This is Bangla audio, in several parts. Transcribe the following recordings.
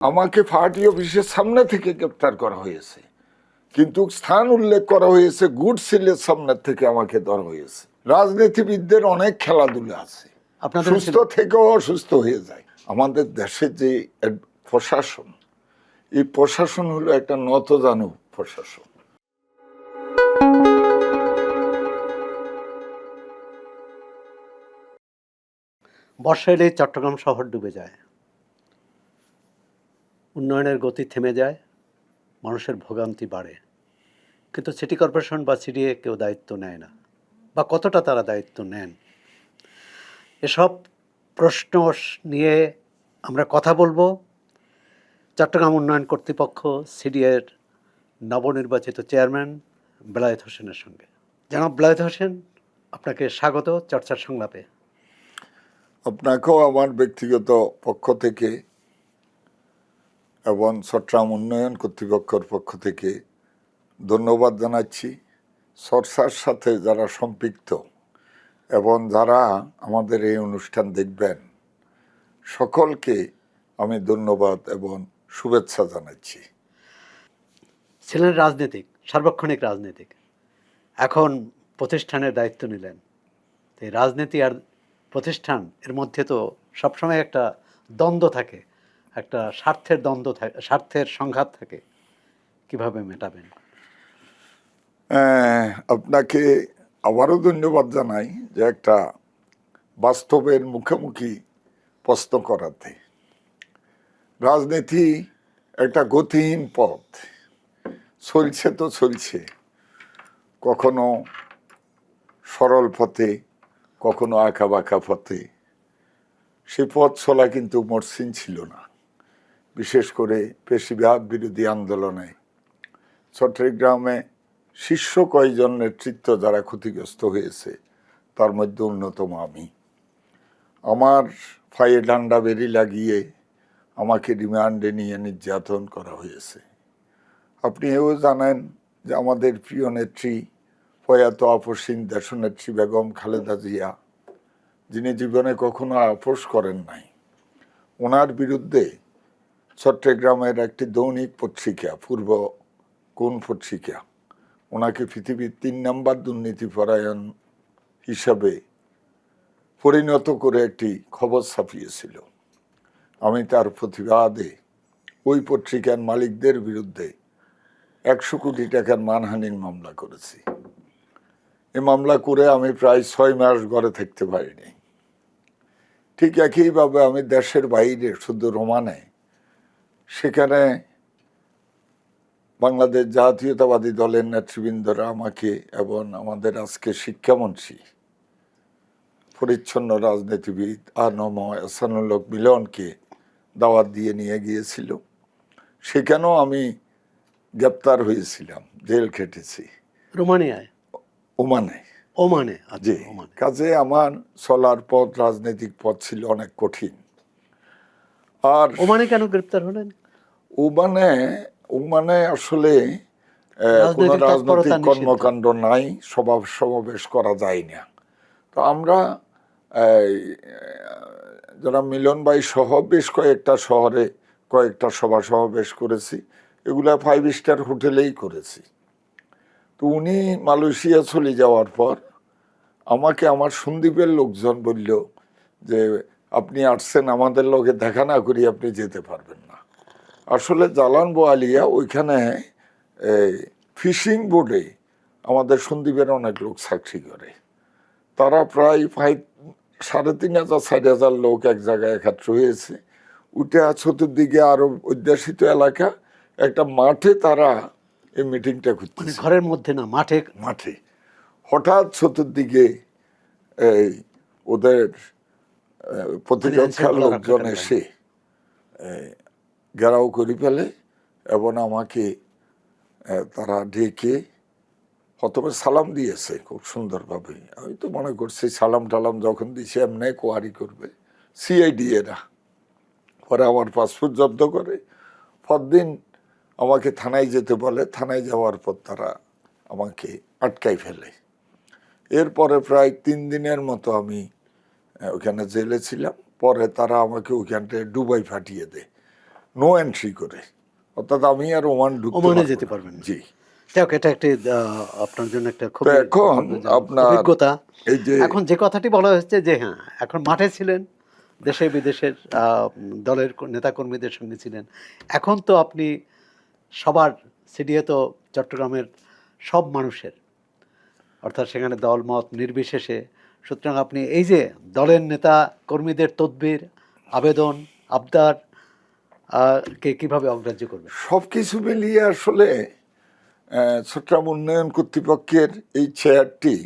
আমাকে পার্টি অফিসের সামনে থেকে গ্রেপ্তার করা হয়েছে, কিন্তু স্থান উল্লেখ করা হয়েছে গুড সিলের সামনে থেকে আমাকে ধরা হয়েছে। রাজনীতিবিদদের অনেক খেলাধুলা আছে, সুস্থ থেকেও অসুস্থ হয়ে যায়। আমাদের দেশের যে প্রশাসন, এই প্রশাসন হলো একটা নতজানু প্রশাসন। বর্ষা এলেই চট্টগ্রাম শহর ডুবে যায়, উন্নয়নের গতি থেমে যায়, মানুষের ভোগান্তি বাড়ে। কিন্তু সিটি কর্পোরেশন বা সিডিএ কেউ দায়িত্ব নেয় না, বা কতটা তারা দায়িত্ব নেন। এসব প্রশ্ন নিয়ে আমরা কথা বলবো চট্টগ্রাম উন্নয়ন কর্তৃপক্ষ সিডিএর নবনির্বাচিত চেয়ারম্যান বেলায়েত হোসেনের সঙ্গে। জনাব বেলায়েত হোসেন, আপনাকে স্বাগত চর্চার সংলাপে। আপনাকেও আমার ব্যক্তিগত পক্ষ থেকে এবং চট্টগ্রাম উন্নয়ন কর্তৃপক্ষের পক্ষ থেকে ধন্যবাদ জানাচ্ছি। চর্চার সাথে যারা সম্পৃক্ত এবং যারা আমাদের এই অনুষ্ঠান দেখবেন, সকলকে আমি ধন্যবাদ এবং শুভেচ্ছা জানাচ্ছি। ছিলেন রাজনীতিক, সার্বক্ষণিক রাজনীতিক, এখন প্রতিষ্ঠানের দায়িত্ব নিলেন। এই রাজনীতি আর প্রতিষ্ঠান এর মধ্যে তো সবসময় একটা দ্বন্দ্ব থাকে, একটা স্বার্থের দ্বন্দ্ব থাকে, স্বার্থের সংঘাত থাকে। কিভাবে মেটাবেন? আপনাকে আবারও ধন্যবাদ জানাই যে একটা বাস্তবের মুখোমুখি প্রশ্ন করাতে। রাজনীতি একটা গতিহীন পথ, চলছে তো চলছে, কখনো সরল পথে, কখনো আঁকা বাঁকা পথে। সে পথ চলা কিন্তু মসৃণ ছিল না। বিশেষ করে পেশিবাদ বিরোধী আন্দোলনে চট্টগ্রামে শীর্ষ কয়েকজন নেতৃত্ব যারা ক্ষতিগ্রস্ত হয়েছে, তার মধ্যে অন্যতম আমি। আমার পায়ে ডান্ডা বেরি লাগিয়ে আমাকে রিমান্ডে নিয়ে নির্যাতন করা হয়েছে। আপনি এও জানেন যে আমাদের প্রিয় নেত্রী প্রয়াত আপসীন দেশনেত্রী বেগম খালেদা জিয়া, যিনি জীবনে কখনো আপোষ করেন নাই, ওনার বিরুদ্ধে চট্টগ্রামের একটি দৈনিক পত্রিকা, পূর্ব কোন পত্রিকা, ওনাকে পৃথিবীর ৩ নম্বর দুর্নীতিপরায়ণ হিসাবে পরিণত করে একটি খবর ছাপিয়েছিল। আমি তার প্রতিবাদে ওই পত্রিকার মালিকদের বিরুদ্ধে ১০০ কোটি টাকার মানহানির মামলা করেছি। এই মামলা করে আমি প্রায় ৬ মাস ঘরে থাকতে পারিনি। ঠিক একইভাবে আমি দেশের বাইরে, শুধু রোমানে, সেখানে বাংলাদেশ জাতীয়তাবাদী দলের নেতৃবৃন্দরা আমাকে এবং আমাদের আজকে শিক্ষামন্ত্রী, পরিচ্ছন্ন রাজনীতিবিদ আনম এহসানুল হক মিলনকে দাওয়াত দিয়ে নিয়ে গিয়েছিল। সেখানেও আমি গ্রেপ্তার হয়েছিলাম, জেল খেটেছি। রোমানিয়ায়? ওমানে। ওমানে? জি। কাজে আমার চলার পথ, রাজনৈতিক পথ ছিল অনেক কঠিন। আর ওমানে কেন গ্রেপ্তার হলেন? ওমানে আসলে কোনো রাজনৈতিক কর্মকাণ্ড নাই, সমাবেশ করা যায় না। তো আমরা যারা মিলন ভাই সহ বেশ কয়েকটা শহরে কয়েকটা সমাবেশ করেছি, এগুলা 5 স্টার হোটেলেই করেছি। তো উনি মালয়েশিয়া চলে যাওয়ার পর আমাকে আমার সন্দীপের লোকজন বলল যে, আপনি আসছেন, আমাদের লোকে দেখা না করি আপনি যেতে পারবেন না। আসলে জালান বোয়ালিয়া ওইখানে ফিশিং বোর্ডে আমাদের সন্দীপের অনেক লোক চাকরি করে। তারা প্রায় 3,500 4,000 লোক এক জায়গায় একত্র হয়েছে। উঠে চতুর্দিকে আরো অধ্যাসিত এলাকা একটা মাঠে তারা এই মিটিংটা করছে। ঘরের মধ্যে না, মাঠে? মাঠে। হঠাৎ চতুর্দিকে ওদের প্রতিরক্ষা লোকজন এসে ঘেরাও করে ফেলে এবং আমাকে তারা ডেকে প্রথমে সালাম দিয়েছে খুব সুন্দরভাবে। আমি তো মনে করছি সালাম টালাম যখন দিছে এমনি কোয়ারি করবে সিআইডি এরা। পরে আমার পাসপোর্ট জব্দ করে পরদিন আমাকে থানায় যেতে বলে। থানায় যাওয়ার পর তারা আমাকে আটকাই ফেলে। এরপরে প্রায় 3 দিনের মতো আমি ওখানে জেলে ছিলাম। পরে তারা আমাকে ওইখানটায় দুবাই পাঠিয়ে দেয়। নো এন্ট্রি করে, অর্থাৎ আমি আর ওমান ঢুকতে ওমানে পারবো যেতে না। পারবেন না। জি। যাক, এটা একটি আপনার জন্য একটা তো খুবই এখন সৌভাগ্যজনক আপনার অভিজ্ঞতা। এই যে এখন যে কথাটি বলা হচ্ছে যে হ্যাঁ, এখন মাঠে ছিলেন, দেশে বিদেশের দলের নেতাকর্মীদের সঙ্গে ছিলেন। এখন তো আপনি সবার, সিডিএ তো চট্টগ্রামের সব মানুষের, অর্থাৎ সেখানে দলমত নির্বিশেষে। সুতরাং আপনি এই যে দলের নেতা কর্মীদের তদবির, আবেদন, আবদার কে কিভাবে অগ্রাহ্য করবেন? সব কিছু মিলিয়ে আসলে চট্টগ্রাম উন্নয়ন কর্তৃপক্ষের এই চেয়ারটি,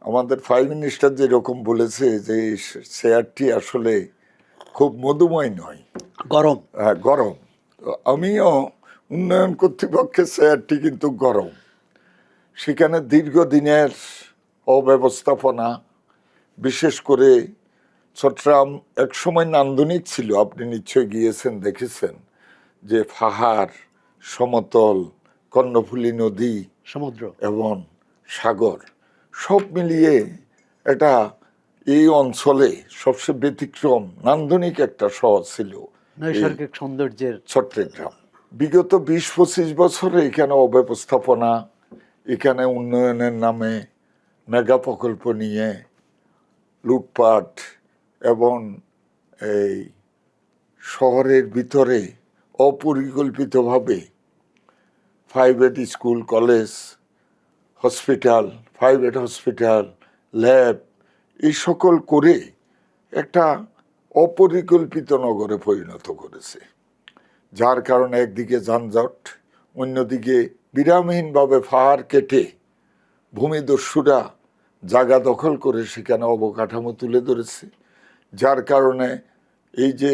আমাদের প্রাইম মিনিস্টার যেরকম বলেছে যে এই চেয়ারটি আসলে খুব মধুময় নয়, গরম। গরম। তো আমিও উন্নয়ন কর্তৃপক্ষের চেয়ারটি কিন্তু গরম। সেখানে দীর্ঘদিনের অব্যবস্থাপনা, বিশেষ করে চট্টগ্রাম একসময় নান্দনিক ছিল, আপনি নিশ্চয়ই গিয়েছেন, দেখেছেন যে পাহাড়, সমতল, কর্ণফুলী নদী সমুদ্র। এবং সাগর সব মিলিয়ে এটা এই অঞ্চলে সবচেয়ে ব্যতিক্রম নান্দনিক একটা শহর ছিল এই নৈসর্গিক সৌন্দর্যের। চট্টগ্রাম। বিগত 20-25 বছরে এখানে অব্যবস্থাপনা, এখানে উন্নয়নের নামে মেগা প্রকল্প নিয়ে লুটপাট এবং এই শহরের ভিতরে অপরিকল্পিতভাবে private school, college, hospital, private hospital, lab, এই সকল করে একটা অপরিকল্পিত নগরে পরিণত করেছে। যার কারণে একদিকে যানজট, অন্যদিকে বিরামহীনভাবে পাহাড় কেটে ভূমিদস্যুরা জায়গা দখল করে সেখানে অবকাঠামো তুলে ধরেছে। যার কারণে এই যে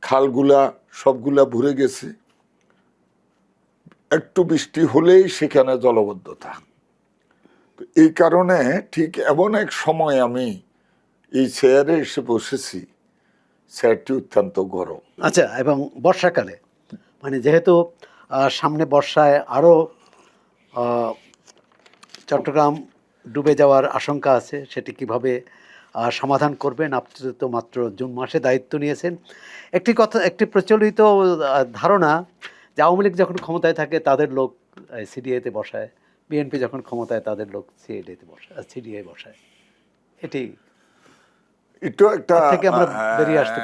খালগুলা সবগুলা ভরে গেছে, একটু বৃষ্টি হলেই সেখানে জলবদ্ধতা। তো এই কারণে ঠিক এমন এক সময় আমি এই চেয়ারে এসে বসেছি, চেয়ারটি অত্যন্ত গরম। আচ্ছা, এবং বর্ষাকালে, মানে যেহেতু সামনে বর্ষায় আরও চট্টগ্রাম ডুবে যাওয়ার আশঙ্কা আছে, সেটি কিভাবে সমাধান করবেন? আপনি তো মাত্র জুন মাসে দায়িত্ব নিয়েছেন। একটি কথা, একটি প্রচলিত ধারণা যে আওয়ামী লীগ যখন ক্ষমতায় থাকে তাদের লোক সিডিএতে বসায়, বিএনপি যখন ক্ষমতায় তাদের লোক সিডিএতে বসায়, সিডিএ বসায়। এটি এটা একটা এর থেকে আমরা বেরিয়ে আসতে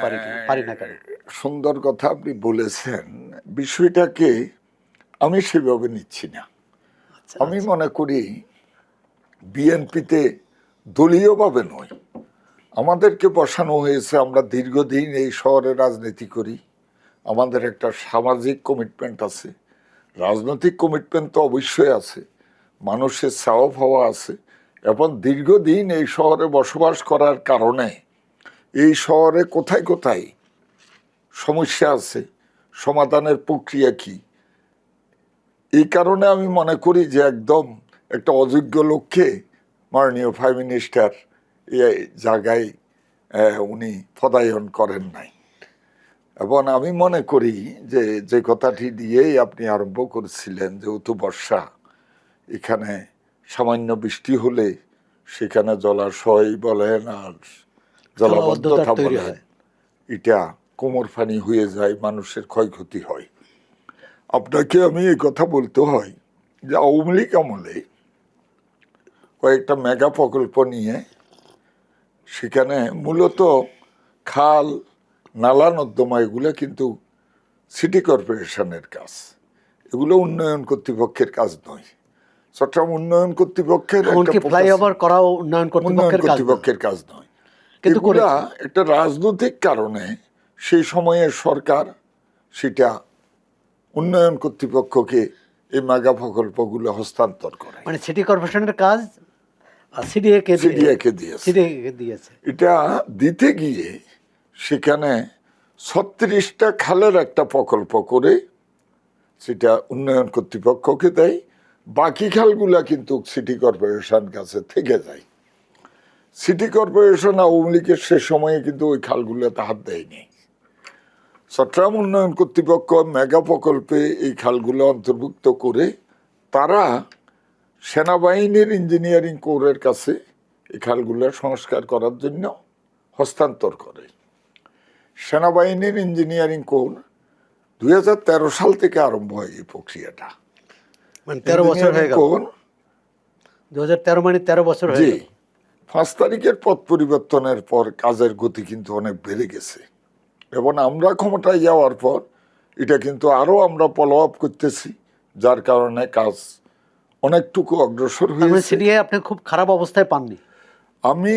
পারি না কেন? সুন্দর কথা আপনি বলেছেন। বিষয়টাকে আমি সেভাবে নিচ্ছি না। আচ্ছা, আমি মনে করি বিএনপিতে দলীয়ভাবে নয়, আমাদেরকে বসানো হয়েছে। আমরা দীর্ঘদিন এই শহরে রাজনীতি করি, আমাদের একটা সামাজিক কমিটমেন্ট আছে, রাজনৈতিক কমিটমেন্ট তো অবশ্যই আছে, মানুষের চাওয়া পাওয়া আছে, এবং দীর্ঘদিন এই শহরে বসবাস করার কারণে এই শহরে কোথায় কোথায় সমস্যা আছে, সমাধানের প্রক্রিয়া কি, এই কারণে আমি মনে করি যে একদম একটা অযোগ্য লোককে মাননীয় প্রাইম মিনিস্টার এই জায়গায় উনি পদায়ন করেন নাই। এবং আমি মনে করি যে যে কথাটি দিয়েই আপনি আরম্ভ করেছিলেন, যেহেতু বর্ষা, এখানে সামান্য বৃষ্টি হলে সেখানে জলাশয় বলেন আর জলাবদ্ধতা তৈরি বলেন, হয়। এটা কোমর ফানি হয়ে যায়, মানুষের ক্ষয়ক্ষতি হয়। আপনাকে আমি এই কথা বলতে হয় যে আওয়ামী লীগ আমলে কয়েকটা মেগা প্রকল্প নিয়ে সেখানে মূলত খাল, নালা, নর্দমা এগুলো কিন্তু সিটি কর্পোরেশনের কাজ, এগুলো উন্নয়ন কর্তৃপক্ষের কাজ নয়। চট্টগ্রাম উন্নয়ন কর্তৃপক্ষের এমনকি ফ্লাইওভার করাও উন্নয়ন উন্নয়ন কর্তৃপক্ষের কাজ না, কর্তৃপক্ষের কাজ নয়। কিন্তু এগুলা করেছে। একটা রাজনৈতিক কারণে সেই সময়ের সরকার সেটা উন্নয়ন কর্তৃপক্ষকে এই মেগা প্রকল্পগুলো হস্তান্তর করে, মানে সিটি কর্পোরেশনের কাজ সিডিএকে সিডিএকে দিয়েছে। সিডিএকে দিয়েছে। এটা দিতে গিয়ে সেখানে 36টা খালের একটা প্রকল্প করে সেটা উন্নয়ন কর্তৃপক্ষকে দেয়, বাকি খালগুলা কিন্তু সিটি কর্পোরেশন কাছে থেকে যায়। সিটি কর্পোরেশন আওয়ামী লীগের সে সময়ে কিন্তু ওই খালগুলোতে হাত দেয়নি। চট্টগ্রাম উন্নয়ন কর্তৃপক্ষ মেগা প্রকল্পে এই খালগুলো অন্তর্ভুক্ত করে তারা সেনাবাহিনীর ইঞ্জিনিয়ারিং কোরের কাছে এই খালগুলো সংস্কার করার জন্য হস্তান্তর করে। সেনাবাহিনীর ইঞ্জিনিয়ারিং কোর 2013 সাল থেকে আরম্ভ হয় এই প্রক্রিয়াটা। মানে 13 বছর হয়ে গেল। কোন 2013 মানে 13 বছর হয়ে জি গেল। 5 তারিখের পথ পরিবর্তনের পর কাজের গতি কিন্তু অনেক বেড়ে গেছে, এবং আমরা ক্ষমতায় যাওয়ার পর এটা কিন্তু আরো আমরা ফলো আপ করতেছি, যার কারণে কাজ অনেকটুকু অগ্রসর তার মানে হয়েছে। সিডিএ আপনি খুব খারাপ অবস্থায় পাননি। আমি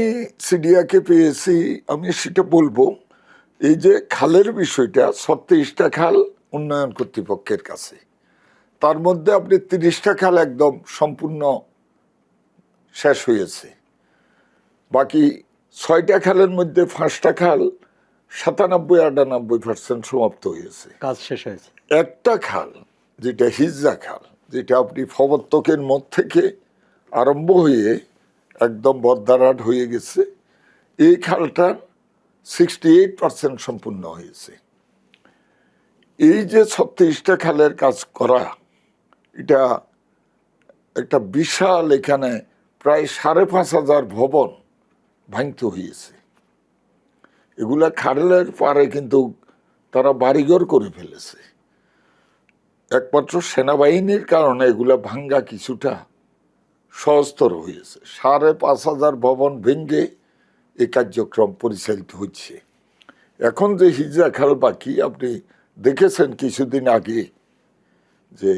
সিডিয়াকে পেয়েছি, আমি সেটা বলবো। এই যে খালের বিষয়টা, 36টা খাল উন্নয়ন কর্তৃপক্ষের কাছে, তার মধ্যে আপনি 30টা খাল একদম সম্পূর্ণ শেষ হয়েছে। বাকি 6টা খালের মধ্যে 5টা খাল 97-98% সমাপ্ত হয়েছে। কাজ শেষ হয়েছে। একটা খাল যেটা হিজরা খাল, যেটা আপনি প্রবর্তকের মত থেকে আরম্ভ হয়ে একদম বদ্দারাট হয়ে গেছে, এই খালটার 68% সম্পূর্ণ হয়েছে। এই যে 36টা খালের কাজ করা, এটা একটা বিশাল, এখানে প্রায় 5,500 ভবন ভাঙতে হয়েছে। এগুলা খালের পারে কিন্তু তারা বাড়িঘর করে ফেলেছে। একমাত্র সেনাবাহিনীর কারণে এগুলা ভাঙ্গা কিছুটা সহজতর হয়েছে। 5,500 ভবন ভেঙে এই কার্যক্রম পরিচালিত হচ্ছে। এখন যে হিজরা খাল বাকি, আপনি দেখেছেন কিছুদিন আগে যে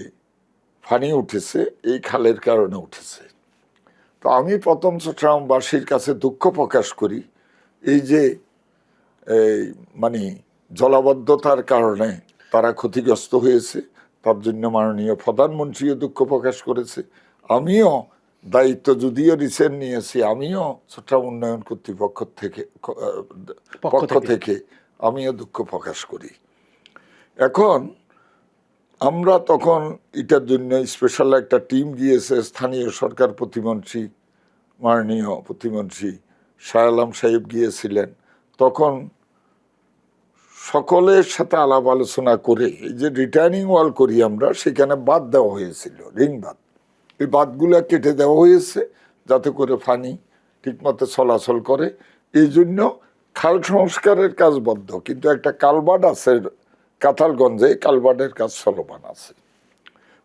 পানি উঠেছে, এই খালের কারণে উঠেছে। তো আমি প্রথম চট্টগ্রামবাসীর কাছে দুঃখ প্রকাশ করি, এই যে মানে জলাবদ্ধতার কারণে তারা ক্ষতিগ্রস্ত হয়েছে, তার জন্য মাননীয় প্রধানমন্ত্রীও দুঃখ প্রকাশ করেছে। আমিও দায়িত্ব যদিও রিসেন্ট নিয়েছি, আমিও চট্টগ্রাম উন্নয়ন কর্তৃপক্ষ থেকে পক্ষ থেকে আমিও দুঃখ প্রকাশ করি। এখন আমরা তখন এটার জন্য স্পেশাল একটা টিম গিয়েছে, স্থানীয় সরকার প্রতিমন্ত্রী, মাননীয় প্রতিমন্ত্রী শাহ আলম সাহেব গিয়েছিলেন। তখন সকলের সাথে আলাপ আলোচনা করে এই যে রিটার্নিং ওয়াল করি আমরা, সেখানে বাদ দেওয়া হয়েছিল, রিং বাদ। এই বাদগুলো কেটে দেওয়া হয়েছে যাতে করে পানি ঠিকমতো চলাচল করে। এই জন্য খাল সংস্কারের কাজ বদ্ধ, কিন্তু একটা কালভার্ট আছে কাঁঠালগঞ্জে, কালভার্টের কাজ চলমান আছে।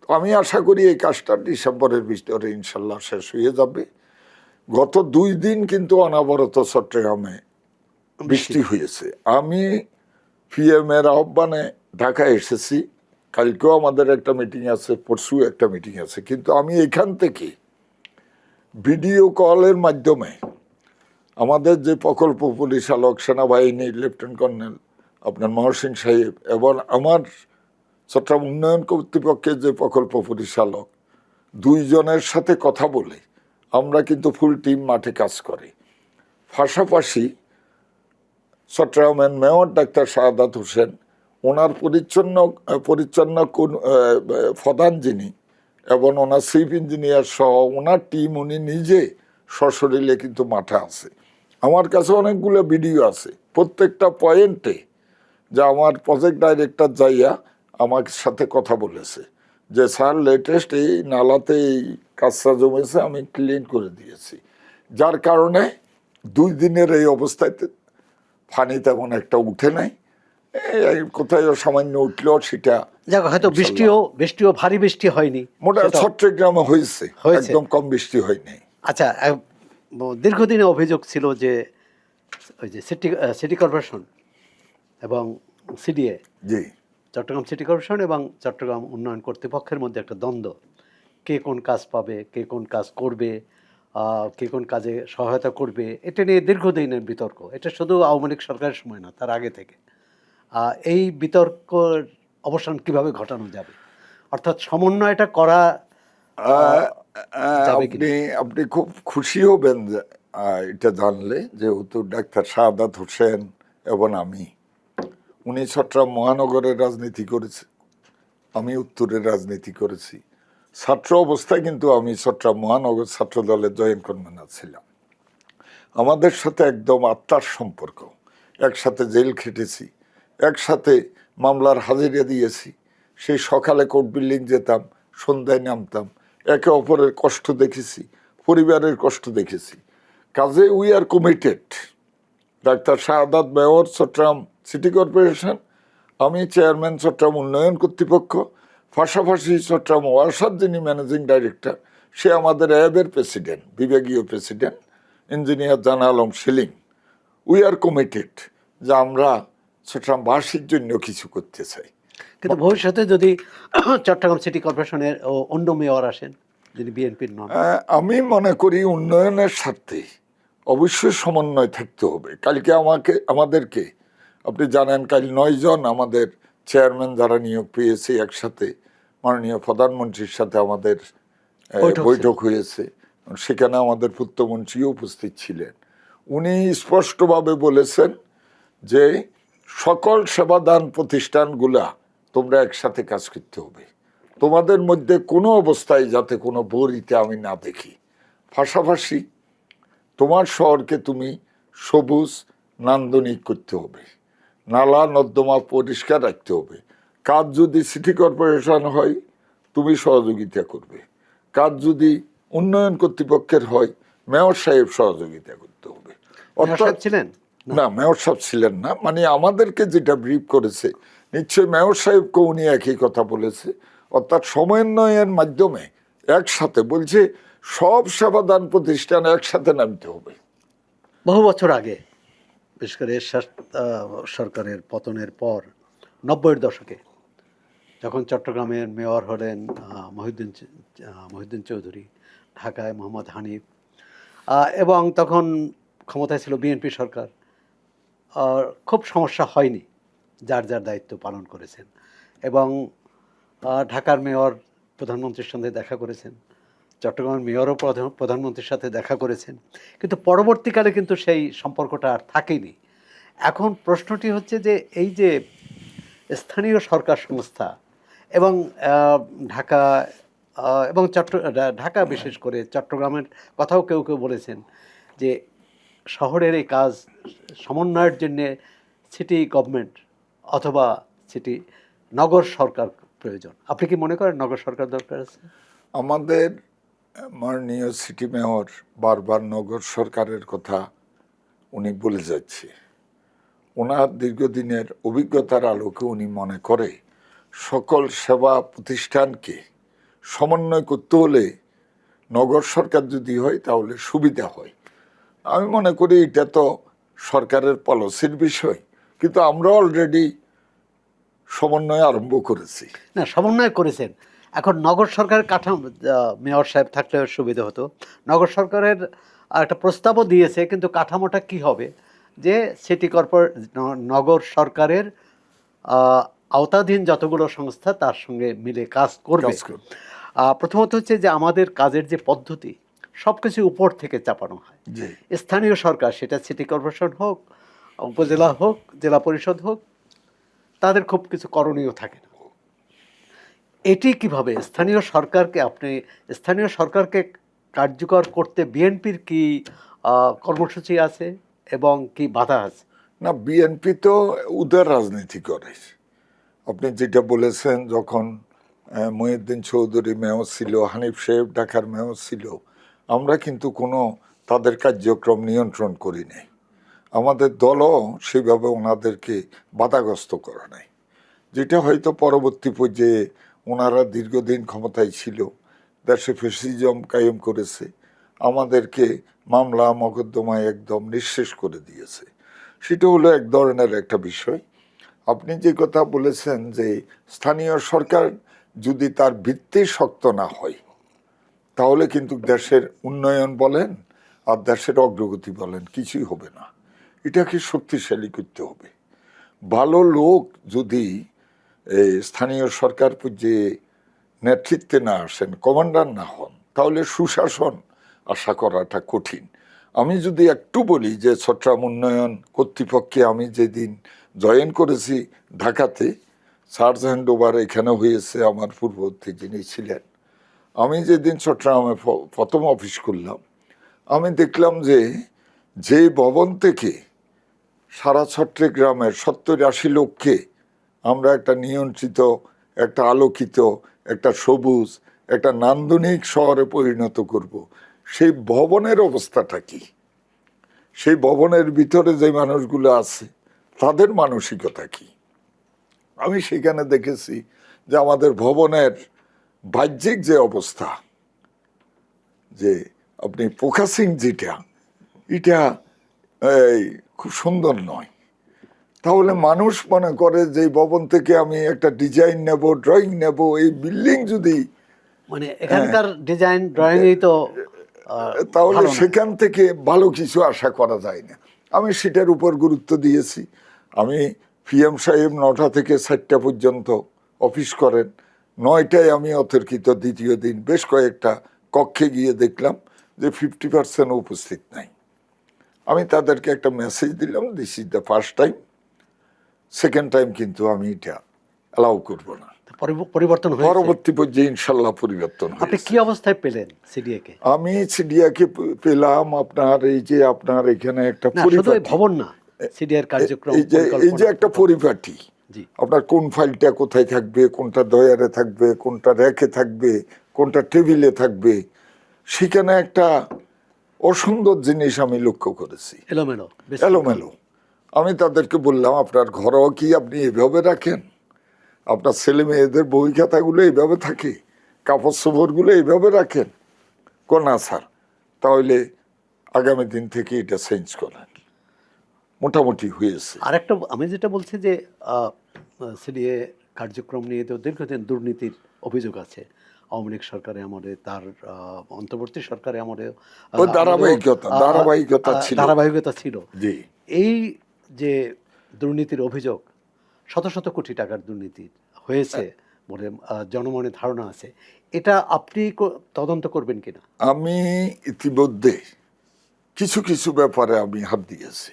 তো আমি আশা করি এই কাজটা ডিসেম্বরের ভিতরে ইনশাল্লাহ শেষ হয়ে যাবে। গত 2 দিন কিন্তু অনবরত চট্টগ্রামে বৃষ্টি হয়েছে। আমি পিএম এর আহ্বানে ঢাকায় এসেছি, কালকেও আমাদের একটা মিটিং আছে, পরশু একটা মিটিং আছে, কিন্তু আমি এখান থেকে ভিডিও কলের মাধ্যমে আমাদের যে প্রকল্প পরিচালক সেনাবাহিনীর লেফটেন্যান্ট কর্নেল আপনার মহসিন সাহেব এবং আমার চট্টগ্রাম উন্নয়ন কর্তৃপক্ষের যে প্রকল্প পরিচালক, 2 জনের সাথে কথা বলে আমরা কিন্তু ফুল টিম মাঠে কাজ করি। পাশাপাশি চট্টগ্রামের মেয়র ডাক্তার শাহাদাত হোসেন, ওনার পরিচ্ছন্ন প্রধান যিনি এবং ওনার চিফ ইঞ্জিনিয়ার সহ ওনার টিম, উনি নিজে সশরীরে কিন্তু মাঠে আছে। আমার কাছে অনেকগুলো ভিডিও আছে, প্রত্যেকটা পয়েন্টে যে আমার প্রজেক্ট ডাইরেক্টর যাইয়া আমার সাথে কথা বলেছে যে স্যার লেটেস্ট এই নালাতে এই কাজটা জমেছে, আমি ক্লিন করে দিয়েছি। যার কারণে 2 দিনের এই অবস্থায় পানি তেমন একটা উঠে নাই, কোথায় সামান্য উঠলো সেটা হয়তো বৃষ্টিও ভারী বৃষ্টি হয়নি, মোটা চট্টগ্রামে হয়েছে, একদম কম বৃষ্টি হয়নি। আচ্ছা, দীর্ঘদিনে অভিযোগ ছিল যে ওই যে সিটি কর্পোরেশন এবং সিডিএ, জি চট্টগ্রাম সিটি কর্পোরেশন এবং চট্টগ্রাম উন্নয়ন কর্তৃপক্ষের মধ্যে একটা দ্বন্দ্ব, কে কোন কাজ পাবে, কে কোন কাজ করবে, কে কোন কাজে সহায়তা করবে, এটা নিয়ে দীর্ঘদিনের বিতর্ক। এটা শুধু আওয়ামী লীগ সরকারের সময় না, তার আগে থেকে। এই বিতর্কের অবসান কিভাবে ঘটানো যাবে, অর্থাৎ সমন্বয়টা করা যাবে কিনা? আপনি খুব খুশি হবেন এটা জানলে, যেহেতু ডাক্তার শাহাদাত হোসেন এবং আমি, উনি চট্টগ্রাম মহানগরের রাজনীতি করেছে, আমি উত্তরের রাজনীতি করেছি। ছাত্র অবস্থায় কিন্তু আমি চট্টগ্রাম মহানগর ছাত্র দলের জয়েন্ট কনভেনার ছিলাম। আমাদের সাথে একদম আত্মার সম্পর্ক, একসাথে জেল খেটেছি, একসাথে মামলার হাজিরা দিয়েছি। সেই সকালে কোর্ট বিল্ডিং যেতাম, সন্ধ্যায় নামতাম, একে অপরের কষ্ট দেখেছি, পরিবারের কষ্ট দেখেছি। কাজে we are committed, doctor Shahadat mayor Chattogram city corporation, আমি চেয়ারম্যান চট্টগ্রাম উন্নয়ন কর্তৃপক্ষ, পাশাপাশি চট্টগ্রাম ওয়াসার যিনি ম্যানেজিং ডাইরেক্টর, সে আমাদের অ্যাবের প্রেসিডেন্ট, বিভাগীয় president engineer Jana Alam Selim. We are committed যে আমরা চট্টগ্রামবাসীর জন্য কিছু করতে চাই। কিন্তু ভবিষ্যতে যদি চট্টগ্রাম সিটি কর্পোরেশনের অন্য মেয়র আসেন যিনি বিএনপির নন, আমি মনে করি উন্নয়নের স্বার্থে অবশ্যই সমন্বয় থাকতে হবে। কালকে আমাদেরকে আপনি জানেন, কাল 9 জন আমাদের চেয়ারম্যান যারা নিয়োগ পেয়েছে একসাথে মাননীয় প্রধানমন্ত্রীর সাথে আমাদের বৈঠক হয়েছে। সেখানে আমাদের পূর্তমন্ত্রীও উপস্থিত ছিলেন। উনি স্পষ্টভাবে বলেছেন যে সকল সেবাদান প্রতিষ্ঠানগুলা তোমরা একসাথে কাজ করতে হবে, তোমাদের মধ্যে কোনো অবস্থায় যাতে কোনো বরিতে আমি না দেখি। পাশাপাশি তোমার শহরকে তুমি সবুজ নান্দনিক করতে হবে, নালা নর্দমা পরিষ্কার রাখতে হবে। কাজ যদি সিটি কর্পোরেশন হয় তুমি সহযোগিতা করবে, কাজ যদি উন্নয়ন কর্তৃপক্ষের হয় মেয়র সাহেব সহযোগিতা করতে হবে। অর্থাৎ ছিলেন না, মেয়র সাহেব ছিলেন না, মানে আমাদেরকে যেটা ব্রিফ করেছে নিশ্চয়ই মেয়র সাহেবকে উনি একই কথা বলেছে। অর্থাৎ সমন্বয়ের মাধ্যমে একসাথে বলছে সব সেবাদান প্রতিষ্ঠান একসাথে নামতে হবে। বহু বছর আগে, বিশেষ করে এরশাদ সরকারের পতনের পর 90-এর দশকে যখন চট্টগ্রামের মেয়র হলেন মহিউদ্দিন চৌধুরী, ঢাকায় মোহাম্মদ হানিফ, এবং তখন ক্ষমতায় ছিল বিএনপি সরকার, খুব সমস্যা হয়নি, যার যার দায়িত্ব পালন করেছেন। এবং ঢাকার মেয়র প্রধানমন্ত্রীর সঙ্গে দেখা করেছেন, চট্টগ্রামের মেয়রও প্রধানমন্ত্রীর সাথে দেখা করেছেন, কিন্তু পরবর্তীকালে কিন্তু সেই সম্পর্কটা আর থাকেনি। এখন প্রশ্নটি হচ্ছে যে এই যে স্থানীয় সরকার সংস্থা এবং ঢাকা এবং ঢাকা বিশেষ করে চট্টগ্রামের কথাও কেউ কেউ বলেছেন যে শহরের এই কাজ সমন্বয়ের জন্যে সিটি গভর্নমেন্ট অথবা নগর সরকার প্রয়োজন। আপনি কি মনে করেন নগর সরকার দরকার আছে? আমাদের মাননীয় সিটি মেয়র বারবার নগর সরকারের কথা উনি বলে যাচ্ছে। ওনার দীর্ঘদিনের অভিজ্ঞতার আলোকে উনি মনে করে সকল সেবা প্রতিষ্ঠানকে সমন্বয় করতে হলে নগর সরকার যদি হয় তাহলে সুবিধা হয়। আমি মনে করি এটা তো সরকারের পলিসির বিষয়, কিন্তু আমরা অলরেডি সমন্বয় আরম্ভ করেছি। না, সমন্বয় করেছেন। এখন নগর সরকারের কাঠামো, মেয়র সাহেব থাকলে সুবিধা হতো। নগর সরকারের একটা প্রস্তাবও দিয়েছে, কিন্তু কাঠামোটা কি হবে যে সিটি নগর সরকারের আওতাধীন যতগুলো সংস্থা তার সঙ্গে মিলে কাজ করবে। প্রথমত হচ্ছে যে আমাদের কাজের যে পদ্ধতি সব কিছু উপর থেকে চাপানো হয়। স্থানীয় সরকার, সেটা সিটি কর্পোরেশন হোক, উপজেলা হোক, জেলা পরিষদ হোক, তাদের খুব কিছু করণীয় থাকে না। এটি কিভাবে স্থানীয় সরকারকে কার্যকর করতে বিএনপির কি কর্মসূচি আছে এবং কি বাধা আছে? না, বিএনপি তো উদার রাজনীতি করে। আপনি যেটা বলেছেন, যখন মহিউদ্দিন চৌধুরী মেয়র ছিল, হানিফ সাহেব ঢাকার মেয়র ছিল, আমরা কিন্তু কোনো তাদের কার্যক্রম নিয়ন্ত্রণ করি নাই। আমাদের দলও সেভাবে ওনাদেরকে বাধাগ্রস্ত করে নাই। যেটা হয়তো পরবর্তী পর্যায়ে ওনারা দীর্ঘদিন ক্ষমতায় ছিল, দেশে ফ্যাসিজম কায়েম করেছে, আমাদেরকে মামলা মকদ্দমায় একদম নিঃশেষ করে দিয়েছে। সেটা হলো এক ধরনের একটা বিষয়। আপনি যে কথা বলেছেন যে স্থানীয় সরকার যদি তার ভিত্তি শক্ত না হয় তাহলে কিন্তু দেশের উন্নয়ন বলেন আর দেশের অগ্রগতি বলেন কিছুই হবে না। এটাকে শক্তিশালী করতে হবে। ভালো লোক যদি স্থানীয় সরকার পর্যায়ে নেতৃত্বে না আসেন, কমান্ডার না হন, তাহলে সুশাসন আশা করাটা কঠিন। আমি যদি একটু বলি যে চট্টগ্রাম উন্নয়ন কর্তৃপক্ষে আমি যেদিন জয়েন করেছি ঢাকাতে, চার্জ হ্যান্ড ওভার এখানে হয়েছে আমার পূর্ববর্তী যিনি ছিলেন, আমি যেদিন চট্টগ্রামে প্রথম অফিস করলাম, আমি দেখলাম যে ভবন থেকে সারা চট্টগ্রামের 70-80 লোককে আমরা একটা নিয়ন্ত্রিত, একটা আলোকিত, একটা সবুজ, একটা নান্দনিক শহরে পরিণত করব, সেই ভবনের অবস্থাটা কি, সেই ভবনের ভিতরে যে মানুষগুলো আছে তাদের মানসিকতা কি, আমি সেখানে দেখেছি যে আমাদের ভবনের বাহ্যিক যে অবস্থা, যে আপনি ফোকাসিং যেটা, এটা এই খুব সুন্দর নয়। তাহলে মানুষ মনে করে যে এই ভবন থেকে আমি একটা ডিজাইন নেব, ড্রয়িং নেব, এই বিল্ডিং যদি, মানে এখানকার ডিজাইন ড্রয়িংই তো তাহলে ভালো না। সেখান থেকে ভালো কিছু আশা করা যায় না। আমি সেটার উপর গুরুত্ব দিয়েছি। আমি পিএম সাহেব 9টা থেকে 4টা পর্যন্ত অফিস করেন, 9টায় আমি অতর্কিত দ্বিতীয় দিন বেশ কয়েকটা কক্ষে গিয়ে দেখলাম যে 50% উপস্থিত নাই। আমি তাদেরকে একটা মেসেজ দিলাম, this is the first time, second time কিন্তু আমি এটা অ্যালাউ করব না। পরিবর্তন হয়েছে। পরবর্তী পর্যায়ে ইনশাল্লাহ পরিবর্তন আপনি হয়েছে। কি অবস্থায় পেলেন সিডিএ কে? আমি সিডিয়াকে পেলাম আপনার এই যে আপনার এখানে একটা না শুধু এই পরিপাটি, ভবন না, সিডিএর কার্যক্রম এই যে পরিকল্পনা। একটা পরিপাটি, জি। আপনার কোন ফাইলটা কোথায় থাকবে, কোনটা ডয়ারে থাকবে, কোনটা র্যাকে থাকবে, কোনটা টেবিলে থাকবে, সেখানে একটা অসুন্দর জিনিস আমি লক্ষ্য করেছি, এলোমেলো, এলোমেলো। আমি তাদেরকে বললাম, আপনার ঘরও কি আপনি এভাবে রাখেন? আপনার ছেলে মেয়েদের বই খাতাগুলো এইভাবে থাকে? কাপড় চোপড়গুলো এইভাবে রাখেন? না স্যার, তাহলে আগামী দিন থেকে এটা চেঞ্জ করেন। মোটামুটি হয়েছে। আরেকটা আমি যেটা বলছি যে সিডিএ কার্যক্রম নিয়ে তো দীর্ঘদিন দুর্নীতির অভিযোগ আছে। আওয়ামী লীগ সরকারে আমলে, তার অন্তর্বর্তী সরকারে আমলে ওই ধারাবাহিকতা ছিল। ছিল। এই যে দুর্নীতির অভিযোগ, শত শত কোটি টাকার দুর্নীতি হয়েছে বলে জনমনে ধারণা আছে, এটা আপনি তদন্ত করবেন কিনা? আমি ইতিমধ্যে কিছু কিছু ব্যাপারে আমি হাত দিয়েছি।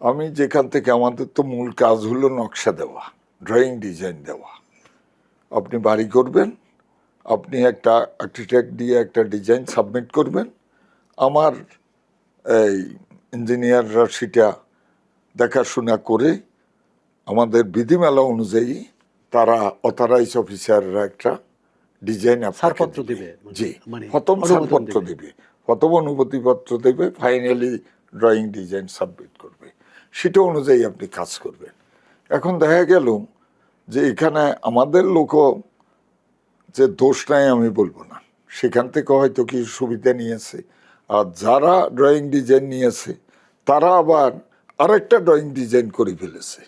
আমি যেখান থেকে, আমাদের তো মূল কাজ হলো নকশা দেওয়া, ড্রয়িং ডিজাইন দেওয়া। আপনি বাড়ি করবেন, আপনি একটা আর্কিটেক্ট দিয়ে একটা ডিজাইন সাবমিট করবেন, আমার এই ইঞ্জিনিয়াররা সেটা দেখাশোনা করে আমাদের বিধিমালা অনুযায়ী তারা অথরাইজ অফিসাররা একটা ডিজাইন ছাড়পত্র দিবে। জি, মানে প্রথম ছাড়পত্র দেবে, প্রথম অনুমতিপত্র দেবে, ফাইনালি ড্রয়িং ডিজাইন সাবমিট করবে, সেটা অনুযায়ী আপনি কাজ করবেন। এখন দেখা গেল যে এখানে আমাদের লোকও যে দোষ নাই আমি বলবো না, সেখান থেকে হয়তো কিছু সুবিধা নিয়েছে, আর যারা ড্রয়িং ডিজাইন নিয়েছে তারা আবার আরেকটা ড্রয়িং ডিজাইন করে ফেলেছে।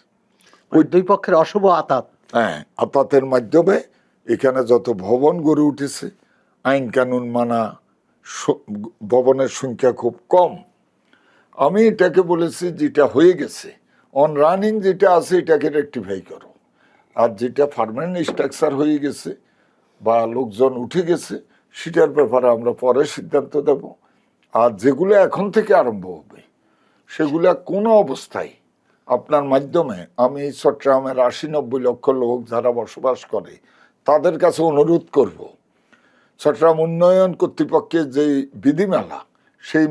ওই দুই পক্ষের অশুভ আতাত। হ্যাঁ, আতাতের মাধ্যমে এখানে যত ভবন গড়ে উঠেছে, আইন কানুন মানা ভবনের সংখ্যা খুব কম। আমি এটাকে বলেছি, যেটা হয়ে গেছে অন রানিং যেটা আছে এটাকে রেকটিফাই করো, আর যেটা পার্মানেন্ট স্ট্রাকচার হয়ে গেছে বা লোকজন উঠে গেছে সেটার ব্যাপারে আমরা পরে সিদ্ধান্ত দেব। আর যেগুলো এখন থেকে আরম্ভ হবে সেগুলা কোনো অবস্থায় আপনার মাধ্যমে, আমি চট্টগ্রামের 80-90 লক্ষ লোক যারা বসবাস করে তাদের কাছে অনুরোধ করব, চট্টগ্রাম উন্নয়ন কর্তৃপক্ষের যে বিধিমালা, সেই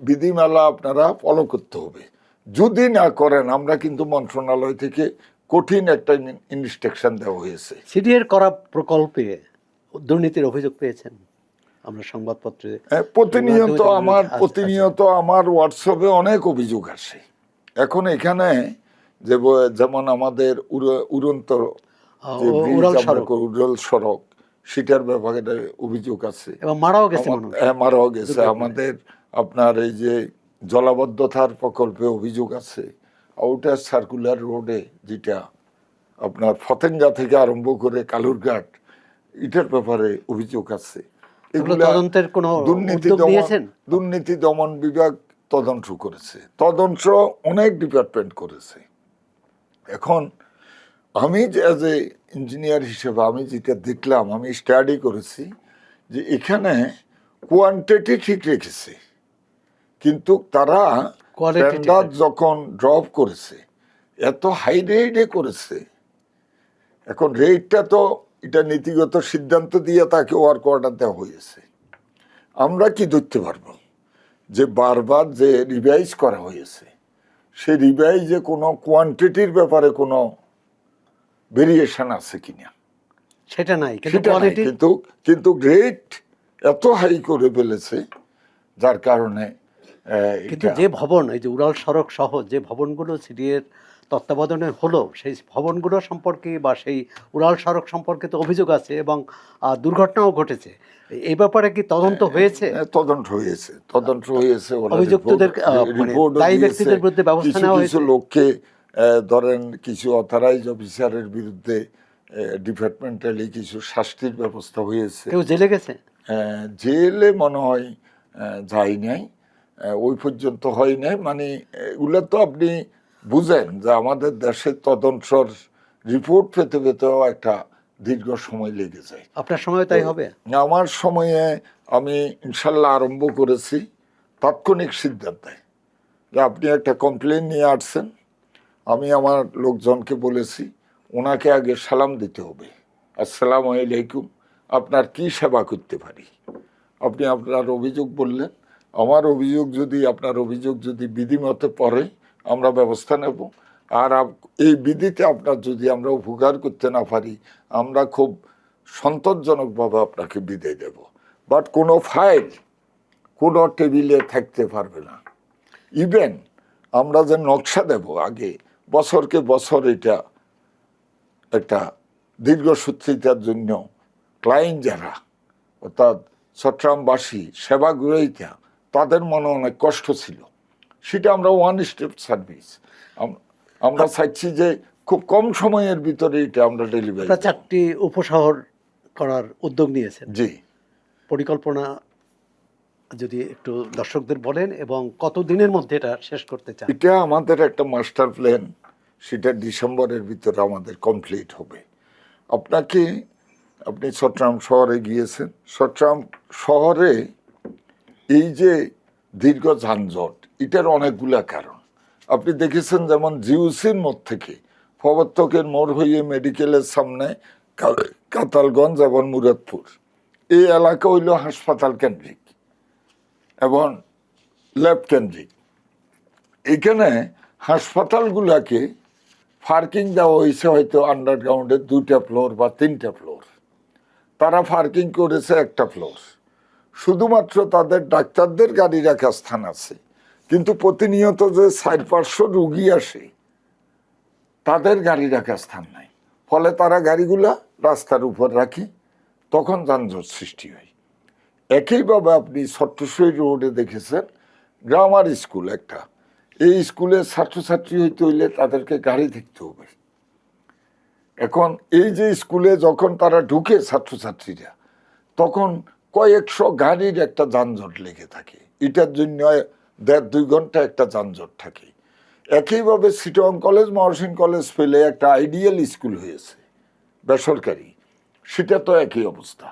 বিধিমালা আপনারা ফলো করতে হবে। যদি না করেন আমরা কিন্তু মন্ত্রণালয় থেকে কঠিন একটা ইনস্ট্রাকশন দেওয়া হয়েছে। সিডিএর করা প্রকল্পে দুর্নীতির অভিযোগ পেয়েছেন? আমরা সংবাদপত্রে প্রতিনিয়ত আমার হোয়াটসঅ্যাপে অনেক অভিযোগ আসে। এখন এখানে যেমন আমাদের উড়ন্ত যে উড়াল সড়ক, সেটার ব্যাপারে অভিযোগ আছে, মারাও গেছে। আমাদের আপনার এই যে জলাবদ্ধতার প্রকল্পে অভিযোগ আছে, আউটার সার্কুলার রোডে যেটা আপনার ফতেঙ্গা থেকে আরম্ভ করে কালুরঘাট, এটার ব্যাপারে অভিযোগ আছে। তদন্তের কোনো দুর্নীতি দমন বিভাগ তদন্ত করেছে, তদন্ত অনেক ডিপার্টমেন্ট করেছে। এখন আমি অ্যাজ এ ইঞ্জিনিয়ার হিসেবে আমি যেটা দেখলাম, আমি স্টাডি করেছি যে এখানে কোয়ান্টিটি ঠিক রেখেছে, কিন্তু তারা স্ট্যান্ডার্ড যখন ড্রপ করেছে এত হাই রেটে করেছে। এখন রেটটা তো এটা নীতিগত সিদ্ধান্ত দিয়ে তাকে ওয়ার্ক অর্ডার দেওয়া হয়েছে। আমরা কি ধরতে পারবো যে বারবার যে রিভাইজ করা হয়েছে সেই রিভাইজে কোনো কোয়ান্টিটির ব্যাপারে কোনো ভেরিয়েশন আছে কিনা? সেটা নাই, কিন্তু রেট এত হাই করে ফেলেছে যার কারণে। কিন্তু যে ভবন, এই যে উড়াল সড়ক সহ যে ভবনগুলো সিডিএর তত্ত্বাবধানে হলো সেই ভবনগুলো সম্পর্কে বা সেই উড়াল সড়ক সম্পর্কে তো অভিযোগ আছে এবং দুর্ঘটনাও ঘটেছে। এই ব্যাপারে কি তদন্ত হয়েছে? তদন্ত হয়েছে, ওরা অভিযুক্তদের মানে রিপোর্টও দায়ী দিয়েছে। ব্যক্তিদের বিরুদ্ধে ব্যবস্থা কিছু নেওয়া কিছু হয়েছে? লোককে ধরেন কিছু অথরাইজ অফিসারের বিরুদ্ধে ডিপার্টমেন্টালি কিছু শাস্তির ব্যবস্থা হয়েছে। কেউ জেলে গেছে? জেলে মনে হয় যাই নাই, ওই পর্যন্ত হয় নাই। মানে এগুলো তো আপনি বুঝেন যে আমাদের দেশে তদন্তর রিপোর্ট পেতে পেতেও একটা দীর্ঘ সময় লেগে যায়। আপনার সময় তাই হবে? আমার সময়ে আমি ইনশাল্লাহ আরম্ভ করেছি তাৎক্ষণিক সিদ্ধান্তে, যে আপনি একটা কমপ্লেন নিয়ে আসছেন, আমি আমার লোকজনকে বলেছি ওনাকে আগে সালাম দিতে হবে, আসসালামু আলাইকুম, আপনার কি সেবা করতে পারি। আপনি আপনার অভিযোগ বললেন, আমার অভিযোগ যদি আপনার অভিযোগ যদি বিধিমতে পড়ে আমরা ব্যবস্থা নেব, আর এই বিধিতে আপনার যদি আমরা উপকার করতে না পারি আমরা খুব সন্তোষজনকভাবে আপনাকে বিদায় দেব। বাট কোনো ফাইল কোনো টেবিলে থাকতে পারবে না। ইভেন আমরা যে নকশা দেব আগে বছরকে বছর, এটা একটা দীর্ঘসূত্রিতার জন্য ক্লায়েন্ট যারা অর্থাৎ চট্টগ্রামবাসী সেবা গ্রহীতা তাদের মনে অনেক কষ্ট ছিল, সেটা আমরা ওয়ান স্টেপ সার্ভিস আমরা চাইছি যে খুব কম সময়ের ভিতরে এটা আমরা ডেলিভারি। 4টি উপশহর করার উদ্যোগ নিয়েছেন। জি, পরিকল্পনা যদি একটু দর্শকদের বলেন এবং কত দিনের মধ্যে এটা শেষ করতে চান? এটা আমাদের একটা মাস্টার প্ল্যান, সেটা ডিসেম্বরের ভিতরে আমাদের কমপ্লিট হবে। আপনি চট্টগ্রাম শহরে গিয়েছেন, চট্টগ্রাম শহরে এই যে দীর্ঘ যানজট, এটার অনেকগুলা কারণ আপনি দেখেছেন। যেমন জিউসির মোড় থেকে প্রবর্তকের মোড় হয়ে মেডিকেলের সামনে কাতালগঞ্জ এবং মুরাদপুর, এই এলাকা হইল হাসপাতাল কেন্দ্রিক এবং ল্যাব কেন্দ্রিক। এখানে হাসপাতালগুলোকে পার্কিং দেওয়া হয়েছে হয়তো আন্ডারগ্রাউন্ডের 2টা ফ্লোর বা 3টা ফ্লোর, তারা পার্কিং করেছে 1টা ফ্লোর। শুধুমাত্র তাদের ডাক্তারদের গাড়ি রাখার স্থান আছে, কিন্তু প্রতিনিয়ত যে 400-500 রুগী আসে তাদের গাড়ি রাখার স্থান নাই। ফলে তারা গাড়িগুলা রাস্তার উপর রাখে, তখন যানজট সৃষ্টি হয়। একইভাবে আপনি ছত্রশই রোডে দেখেছেন গ্রামার স্কুল একটা, এই স্কুলে ছাত্রছাত্রী হইতে হইলে তাদেরকে গাড়ি দেখতে হবে। এখন এই যে স্কুলে যখন তারা ঢুকে ছাত্রছাত্রীরা, তখন কয়েকশো গাড়ির একটা যানজট লেগে থাকে, এটার জন্য 1.5-2 ঘন্টা একটা যানজট থাকে। একইভাবে চিটগাং কলেজ মহসিন কলেজ ফেলে একটা আইডিয়াল স্কুল হয়েছে বেসরকারি, সেটা তো একই অবস্থা।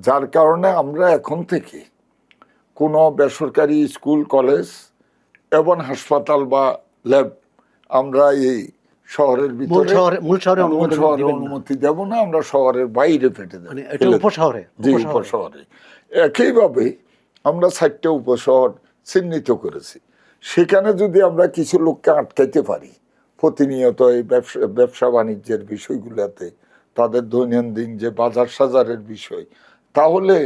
যার কারণে আমরা এখন থেকে কোনো বেসরকারি স্কুল কলেজ এবং হাসপাতাল বা ল্যাব আমরা এই শহরের ভিতরে মূল শহরে অনুমতি দেব না, আমরা শহরের বাইরে ফেটে দেব, উপশহরে। উপশহরে। একইভাবে আমরা 4টে উপশহর চিহ্নিত করেছি, সেখানে যদি আমরা কিছু লোককে আটকাইতে পারি প্রতিনিয়ত এই ব্যবসা বাণিজ্যের বিষয়গুলোতে, তাদের দৈনন্দিন যে বাজার সাজারের বিষয়, তাহলে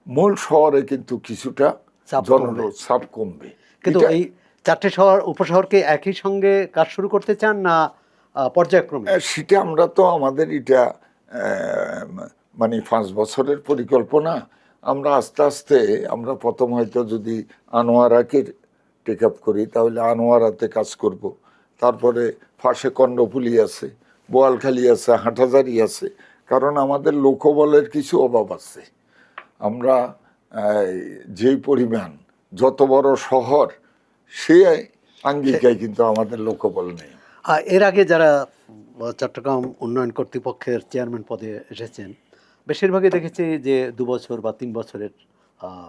মূল শহরে কিন্তু কিছুটা চাপ কমবে। কিন্তু এই 4টে শহর উপশহরকে একই সঙ্গে কাজ শুরু করতে চান না পর্যায়ক্রমে? সেটা আমরা তো আমাদের এটা মানে 5 বছরের পরিকল্পনা। আমরা আস্তে আস্তে আমরা প্রথম হয়তো যদি আনোয়ারাকে টেক আপ করি তাহলে আনোয়ারাতে কাজ করব, তারপরে পাশে কর্ণফুলী আছে, বোয়ালখালী আছে, হাটহাজারী আছে, কারণ আমাদের লোকবলের কিছু অভাব আছে। আমরা যেই পরিমাণ যত বড় শহর সে আঙ্গিকায় কিন্তু আমাদের লোকবল নেই। এর আগে যারা চট্টগ্রাম উন্নয়ন কর্তৃপক্ষের চেয়ারম্যান পদে এসেছেন বেশিরভাগই দেখেছি যে 2 বছর বা 3 বছরের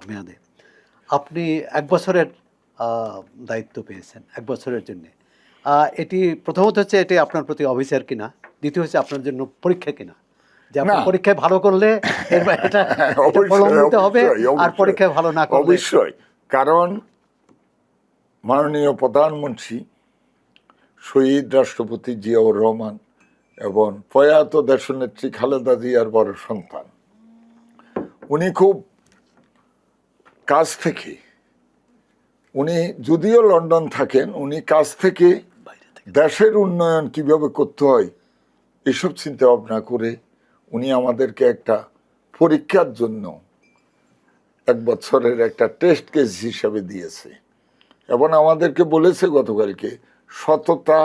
মেয়াদে। আপনি 1 বছরের দায়িত্ব পেয়েছেন, 1 বছরের জন্য। এটি প্রথমত হচ্ছে এটি আপনার প্রতি অবিচার কিনা, দ্বিতীয় হচ্ছে আপনার জন্য পরীক্ষা কিনা, যে আপনি পরীক্ষায় ভালো করলে এটা প্রলম্বিত হবে, আর পরীক্ষায় ভালো না করলে অবশ্যই। কারণ মাননীয় প্রধানমন্ত্রী শহীদ রাষ্ট্রপতি জিয়াউর রহমান এবং প্রয়াত দেশনেত্রী খালেদা জিয়ার বড় সন্তান, উনি খুব কাছ থেকে, উনি যদিও লন্ডন থাকেন, উনি কাছ থেকে থেকে? দেশের উন্নয়ন কিভাবে করতে হয় এসব চিন্তা ভাবনা করে উনি আমাদেরকে একটা পরীক্ষার জন্য 1 বছরের একটা টেস্ট কেস হিসাবে দিয়েছে এবং আমাদেরকে বলেছে গতকালকে সততা,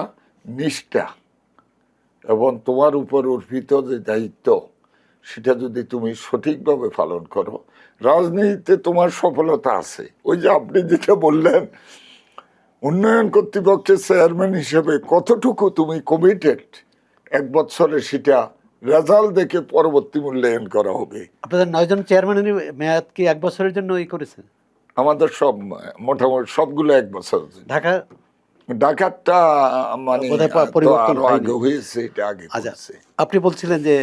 নিষ্ঠা এবং তোমার উপর অর্পিত যে দায়িত্ব সেটা যদি তুমি সঠিকভাবে পালন করো, রাজনীতিতে তোমার সফলতা আছে। ওই যে আপনি যেটা বললেন, উন্নয়ন কর্তৃপক্ষের চেয়ারম্যান হিসেবে কতটুকু তুমি কমিটেড, 1 বছরে সেটা রেজাল্ট দেখে পরবর্তী মূল্যায়ন করা হবে। আপনাদের 9 জন চেয়ারম্যানের মেয়াদ কি 1 বছরের জন্য করেছেন? আমাদের সব মোটামুটি সবগুলো 1 বছর। ঢাকা ডাকাতটা মানে বোধহয় তো পরিবর্তন আরো হয়নি। আগে হয়েছে, এটা আগে আচ্ছা, করছে। আপনি বলছিলেন যে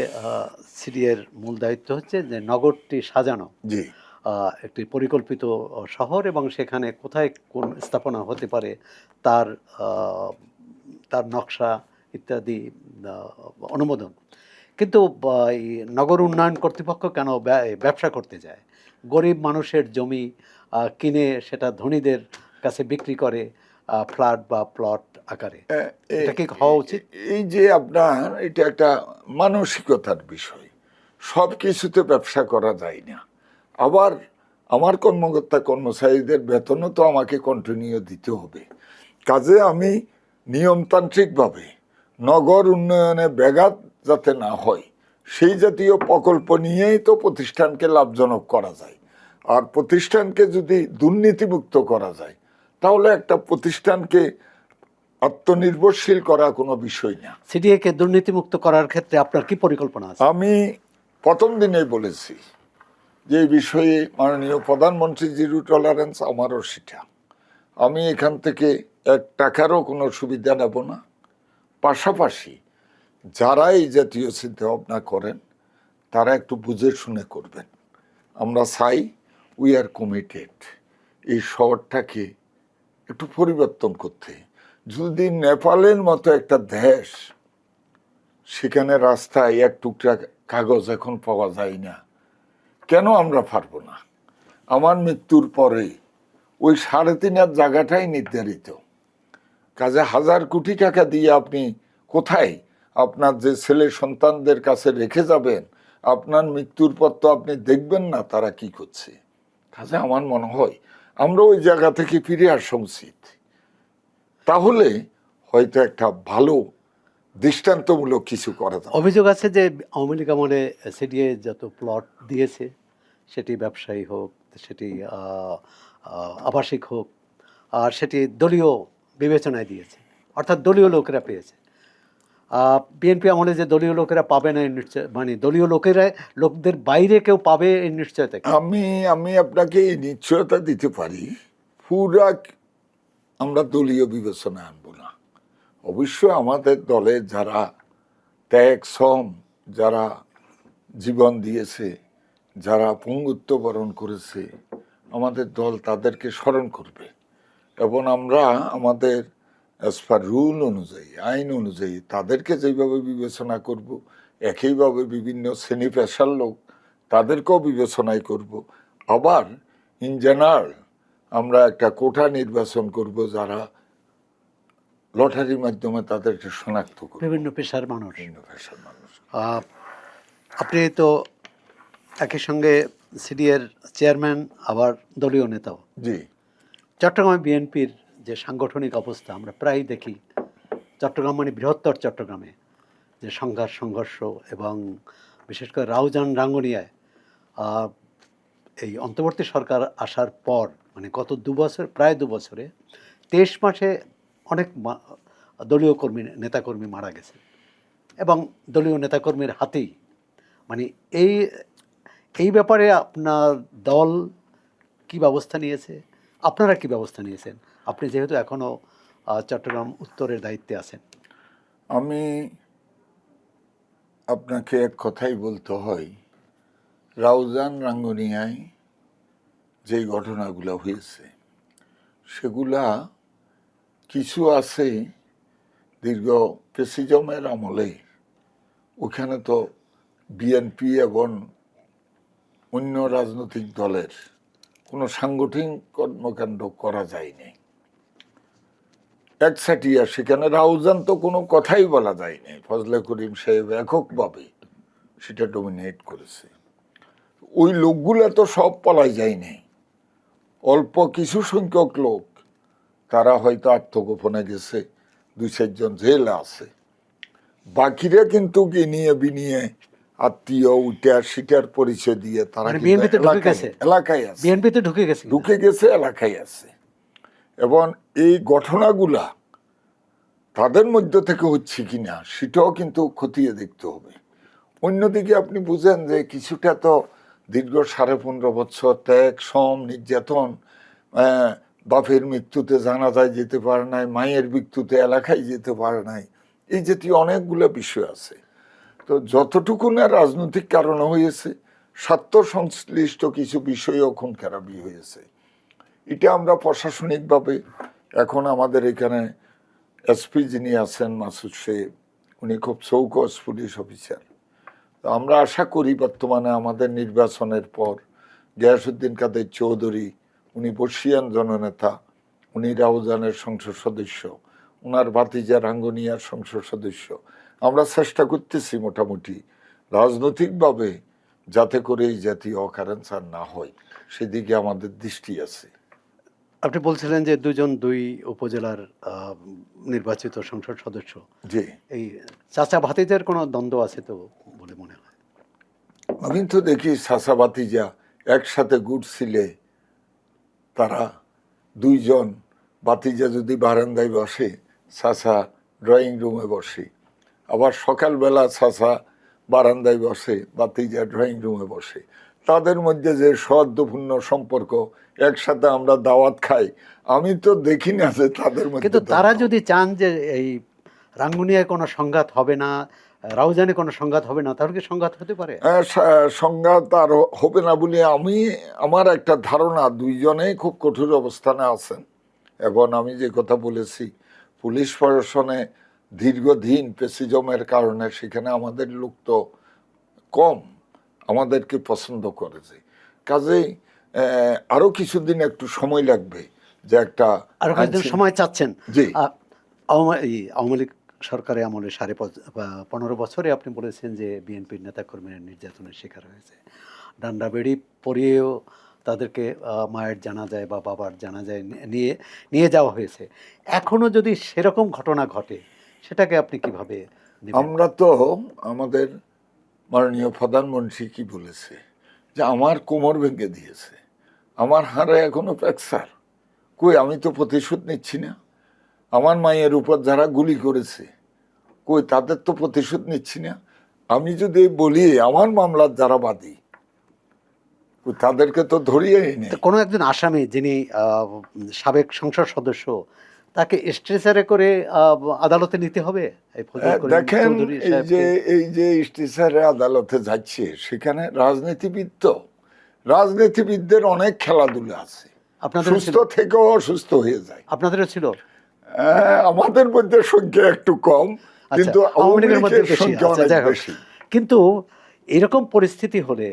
সিডিএর মূল দায়িত্ব হচ্ছে যে নগরটি সাজানো, জি, একটি পরিকল্পিত শহর এবং সেখানে কোথায় কোন স্থাপনা হতে পারে তার আহ, তার নকশা ইত্যাদি অনুমোদন। কিন্তু এই নগর উন্নয়ন কর্তৃপক্ষ কেন ব্যবসা করতে যায়? গরিব মানুষের জমি কিনে সেটা ধনীদের কাছে বিক্রি করে ফ্ল্যাট বা প্লট আকারে। এটা কি হওয়া উচিত? এই যে আপনার এটা একটা মানসিকতার বিষয়। সব কিছুতে ব্যবসা করা যায় না। আবার আমার কর্মকর্তা কর্মচারীদের বেতনও তো আমাকে কন্টিনিউ দিতে হবে। কাজে আমি নিয়মতান্ত্রিকভাবে নগর উন্নয়নে ব্যাঘাত যাতে না হয় সেই জাতীয় প্রকল্প নিয়েই তো প্রতিষ্ঠানকে লাভজনক করা যায়। আর প্রতিষ্ঠানকে যদি দুর্নীতিমুক্ত করা যায় তাহলে একটা প্রতিষ্ঠানকে আত্মনির্ভরশীল করা কোনো বিষয় না। সিডিএ কে দুর্নীতিমুক্ত করার ক্ষেত্রে আপনার কি পরিকল্পনা আছে? আমি প্রথম দিনেই বলেছি যে এই বিষয়ে মাননীয় প্রধানমন্ত্রী জিরো টলারেন্স, আমারও সেটা। আমি এখান থেকে 1 টাকারও কোনো সুবিধা নেব না। পাশাপাশি যারা এই জাতীয় চিন্তা ভাবনা করেন তারা একটু বুঝে শুনে করবেন। আমরা চাই, উই আর কমিটেড এই শহরটাকে একটু পরিবর্তন করতে। যদি নেপালের মতো একটা দেশ, সেখানে রাস্তায় 1 টুকরা কাগজ এখন পাওয়া যায় না, কেন আমরা পারবো না? আমার মৃত্যুর পরে ওই 3.5 জায়গাটাই নির্ধারিত। কাজে 1000 কোটি টাকা দিয়ে আপনি কোথায় আপনার যে ছেলে সন্তানদের কাছে রেখে যাবেন, আপনার মৃত্যুর পর তো আপনি দেখবেন না তারা কি করছে। কাজে আমার মনে হয় আমরা ওই জায়গা থেকে ফিরে আসা উচিত। তাহলে হয়তো একটা ভালো দৃষ্টান্তমূলক কিছু করা যাবে। অভিযোগ আছে যে আওয়ামী লীগ আমলে সিডিএ যত প্লট দিয়েছে, সেটি ব্যবসায়ী হোক, সেটি আবাসিক হোক, আর সেটি দলীয় বিবেচনায় দিয়েছে, অর্থাৎ দলীয় লোকেরা পেয়েছে। বিএনপি আমলে যে দলীয় লোকেরা পাবে না এর নিশ্চয়, মানে দলীয় লোকদের বাইরে কেউ পাবে এর নিশ্চয়তা কি? আমি আমি আপনাকে এই নিশ্চয়তা দিতে পারি, পুরা আমরা দলীয় বিবেচনা আনবো না। অবশ্যই আমাদের দলে যারা ত্যাগ শ্রম, যারা জীবন দিয়েছে, যারা পঙ্গুত্ব বরণ করেছে, আমাদের দল তাদেরকে স্মরণ করবে এবং আমরা আমাদের অ্যাজ পার রুল অনুযায়ী, আইন অনুযায়ী তাদেরকে যেভাবে বিবেচনা করব, একইভাবে বিভিন্ন শ্রেণী পেশার লোক তাদেরকেও বিবেচনায় করব। আবার ইন জেনারেল আমরা একটা কোটা নির্বাচন করব, যারা লটারির মাধ্যমে তাদেরকে শনাক্ত করব, বিভিন্ন পেশার মানুষ। বিভিন্ন পেশার মানুষ। আপনি তো একই সঙ্গে সিডিএর চেয়ারম্যান, আবার দলীয় নেতাও। জি, চট্টগ্রামে বিএনপির যে সাংগঠনিক অবস্থা আমরা প্রায় দেখি, চট্টগ্রাম মানে বৃহত্তর চট্টগ্রামে যে সংঘর্ষ এবং বিশেষ করে রাউজান রাঙ্গুনিয়ায় এই অন্তর্বর্তী সরকার আসার পর, মানে গত 2 বছর, প্রায় 2 বছরে 23 মাসে অনেক দলীয় নেতাকর্মী মারা গেছে এবং দলীয় নেতাকর্মীর হাতেই। মানে এই এই ব্যাপারে আপনার দল কি ব্যবস্থা নিয়েছে, আপনারা কি ব্যবস্থা নিয়েছেন, আপনি যেহেতু এখনও চট্টগ্রাম উত্তরের দায়িত্বে আছেন? আমি আপনাকে এক কথাই বলতে হয়, রাউজান রাঙ্গুনিয়ায় যেই ঘটনাগুলো হয়েছে সেগুলা কিছু আছে দীর্ঘ ফ্যাসিজমের আমলে। ওখানে তো বিএনপি এবং অন্য রাজনৈতিক দলের কোনো সাংগঠনিক কর্মকাণ্ড করা যায়নি একসাটিয়া, সেখানে রাউজান তো কোনো কথাই বলা যায়নি, ফজলে করিম সাহেব এককভাবে সেটা ডমিনেট করেছে। ওই লোকগুলা তো সব পলাই যায়নি, অল্প কিছু সংখ্যক লোক তারা হয়তো আত্মগোপনে গেছে, 2-4 জন জেলে আছে, বাকিরা কিন্তু গিনিয়ে বিনিয়ে আত্মীয় উইটা সিটার পরিচয় দিয়ে তারা মানে কিন্তু বিএনপিতে ঢুকে গেছে, এলাকায় আছে, বিএনপিতে ঢুকে গেছে, ঢুকে গেছে, এলাকায় আছে। এবং এই ঘটনাগুলা তাদের মধ্য থেকে হচ্ছে কিনা সেটাও কিন্তু খতিয়ে দেখতে হবে। অন্যদিকে আপনি বুঝেন যে কিছুটা তো দীর্ঘ 15.5 বছর ত্যাগ, শ্রম, নির্যাতন, বাপের মৃত্যুতে জানাজায় যেতে পারে নাই, মায়ের মৃত্যুতে এলাকায় যেতে পারে নাই, এই জাতীয় অনেকগুলো বিষয় আছে। তো যতটুকু না রাজনৈতিক কারণে হয়েছে, স্বার্থ সংশ্লিষ্ট কিছু বিষয়ও খুন খারাপি হয়েছে। এটা আমরা প্রশাসনিকভাবে এখন আমাদের এখানে এসপি যিনি আছেন মাসুদ সাহেব, উনি খুব চৌকস পুলিশ অফিসার। তো আমরা আশা করি বর্তমানে আমাদের নির্বাচনের পর গিয়াসউদ্দিন কাদের চৌধুরী, উনি বর্ষিয়ান জননেতা, উনি রাউজানের সংসদ সদস্য, ওনার ভাতিজা রাঙ্গুনিয়ার সংসদ সদস্য, আমরা চেষ্টা করতেছি মোটামুটি রাজনৈতিকভাবে যাতে করে এই জাতীয় অকারেন্স আর না হয় সেদিকে আমাদের দৃষ্টি আছে। আপনি বলছিলেন যে 2 উপজেলার নির্বাচিত সংসদ সদস্য, জি, এই চাচা ভাতিজার কোনো দ্বন্দ্ব আছে তো বলে মনে হয়? আমি তো দেখি চাচা ভাতিজা একসাথে ঘুরছিলে, তারা 2 জন, ভাতিজা যদি বারান্দায় বসে চাচা ড্রয়িং রুমে বসে, আবার সকালবেলা চাচা বারান্দায় বসে, ভাতিজা ড্রয়িং রুমে বসে, তাদের মধ্যে যে সৌহার্দ্যপূর্ণ সম্পর্ক, একসাথে আমরা দাওয়াত খাই, আমি তো দেখি না যে তাদের মধ্যে। কিন্তু তারা যদি চান যে এই রাঙ্গুনিয়ায় কোনো সংঘাত হবে না, রাউজানে কোনো সংঘাত হবে না, তাহলে কি সংঘাত হতে পারে? সংঘাত আর হবে না বলে আমার একটা ধারণা, 2জনেই খুব কঠোর অবস্থানে আছেন। এবং আমি যে কথা বলেছি, পুলিশ প্রশাসনে দীর্ঘদিন পেসিজমের কারণে সেখানে আমাদের লোক তো কম, আমাদেরকে পছন্দ করেছে, কাজেই আরো কিছুদিন একটু সময় লাগবে যে একটা আরো কয়েকদিন সময় চাচ্ছেন? জি, আওয়ামী লীগ সরকারের আমলে 15.5 বছরে আপনি বলেছেন যে বিএনপির নেতাকর্মীরা নির্যাতনের শিকার হয়েছে, ডান্ডা বেড়ি পরিয়েও তাদেরকে মায়ের জানাজায় বা বাবার জানাজায় নিয়ে যাওয়া হয়েছে। এখনো যদি সেরকম ঘটনা ঘটে, সেটাকে আপনি কিভাবে নেবেন? আমরা তো, আমাদের মাননীয় প্রধানমন্ত্রী কি বলেছে যে আমার কোমর ভেঙে দিয়েছে, আমার হাড়ে এখনো ফ্র্যাকচার, কই আমি তো প্রতিশোধ নিচ্ছি না। আমার মায়ের উপর যারা গুলি করেছে, কই তাদের তো প্রতিশোধ নিচ্ছি না। আমি যদি বলি আমার মামলার যারা বাদী, কই তাদেরকে তো ধরিয়ে নেই। তো কোনো একজন আসামি যিনি সাবেক সংসদ সদস্য, তাকে স্ট্রেচারে করে আদালতে নিতে হবে? এই ফজল করিম দেখেন, চৌধুরী সাহেবকে? এই যে স্টেশনে আদালতে যাচ্ছে, সেখানে রাজনীতিবিদদের অনেক খেলাধুলা আছে, আপনাদেরও সুস্থ ছিল? থেকেও অসুস্থ হয়ে যায়। আপনাদেরও ছিল? আমাদের মধ্যে সংখ্যা একটু কম, আচ্ছা, কিন্তু আওয়ামী লীগের মধ্যে বেশি। সংখ্যা আচ্ছা, অনেক যাই হোক। বেশি। কিন্তু এরকম পরিস্থিতি হলে,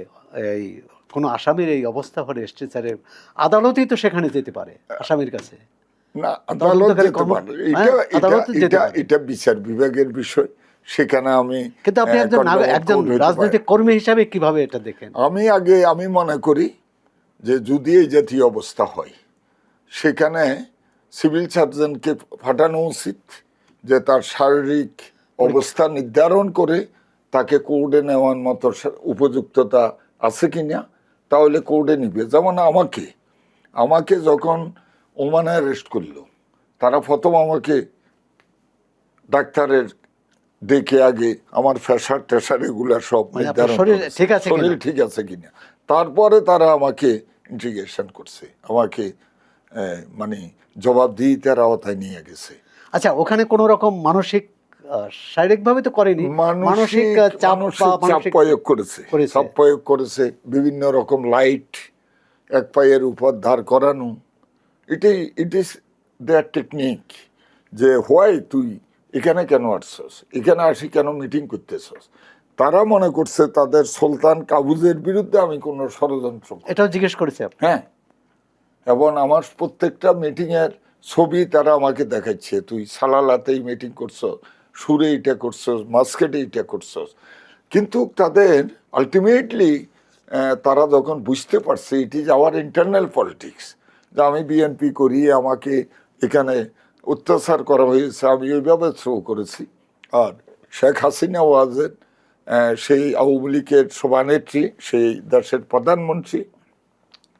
এই কোনো আসামির এই অবস্থা হলে স্ট্রেচারে আদালতেই তো সেখানে যেতে পারে আসামির কাছে। না, আদালত তদন্তকারী যেতে পারে, হ্যাঁ, আদালতে যেতে পারে। এটা বিচার বিভাগের বিষয়, সেখানে আমি কিন্তু আপনি একজন একজন রাজনৈতিক কর্মী হিসাবে কিভাবে এটা দেখেন? আমি মনে করি যে যদি এই জাতীয় অবস্থা হয়, সেখানে সিভিল সার্জনকে পাঠানো উচিত, যে তার শারীরিক অবস্থা নির্ধারণ করে তাকে কোর্টে নেওয়ার মতো উপযুক্ততা আছে কিনা, তাহলে কোর্টে নিবে। যেমন আমাকে যখন ওমানে অ্যারেস্ট করলো, তারা প্রথম আমাকে ডাক্তারের দেখে আগে আমার প্রেশার টেশার এগুলা সব নির্ধারণ শরীর করেছে, ঠিক আছে শরীর ঠিক আছে কিনা, তারপরে তারা আমাকে ইন্টিগ্রেশন করছে, আমাকে মানে জবাবদিহিতার আওতায় নিয়ে গেছে। আচ্ছা, ওখানে কোনো রকম মানসিক শারীরিকভাবে তো করেনি, মানসিক চাপ প্রয়োগ করেছে, বিভিন্ন রকম লাইট এক পায়ের উপর ধার করানো, ইট ইজ দেয়ার টেকনিক, যে হোয়াই তুই এখানে কেন আসছস, এখানে আসি কেন মিটিং করতেছস। তারা মনে করছে তাদের সুলতান কাবুজের বিরুদ্ধে আমি কোনো ষড়যন্ত্র, এটাও জিজ্ঞেস করেছে? হ্যাঁ, এবং আমার প্রত্যেকটা মিটিংয়ের ছবি তারা আমাকে দেখাচ্ছে, তুই সালালাতেই মিটিং করছো, সুরে এটা করছো, মাস্কেটে এটা করছো। কিন্তু তাদের আলটিমেটলি তারা যখন বুঝতে পারছে it is our internal politics, যে আমি বিএনপি করি, আমাকে এখানে অত্যাচার করা হয়েছে, আমি ওইভাবে থ্রো করেছি। আর শেখ হাসিনা ওয়াজের সেই আওয়ামী লীগের সভানেত্রী, সেই দেশের প্রধানমন্ত্রী,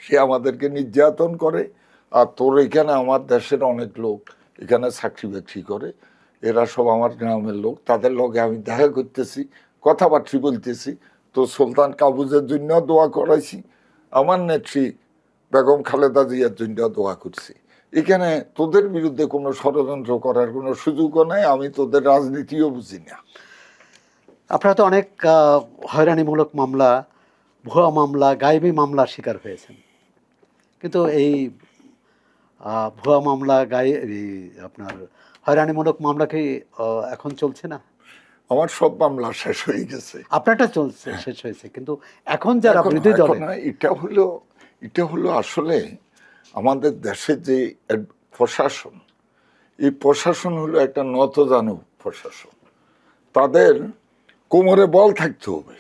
সে আমাদেরকে নির্যাতন করে। আর তোর এখানে আমার দেশের অনেক লোক এখানে চাকরি বাকরি করে, এরা সব আমার গ্রামের লোক, তাদের লগে আমি দেখা করতেছি, কথাবার্তা বলতেছি। তো সুলতান কাবুজের জন্য দোয়া করাইছি, আমার নেত্রী বেগম খালেদা জিয়ার জন্য দোয়া করছি। এখানে তোদের বিরুদ্ধে কোনো ষড়যন্ত্র করার কোনো সুযোগও নাই, আমি তোদের রাজনীতিও বুঝি না। আপনারা তো অনেক হয়রানিমূলক মামলা, ভুয়া মামলা, গায়েবী মামলার শিকার হয়েছেন, কিন্তু এই ভুয়া মামলা, এই আপনার হয়রানিমূলক মামলা কি এখন চলছে না? আমার সব মামলা শেষ হয়ে গেছে। আপনারটা চলছে, শেষ হয়েছে, কিন্তু এখন যারা বিরোধী দলে, এটা হলো আসলে আমাদের দেশের যে প্রশাসন, এই প্রশাসন হলো একটা নতজানু প্রশাসন। তাদের কোমরে বল থাকতে হবে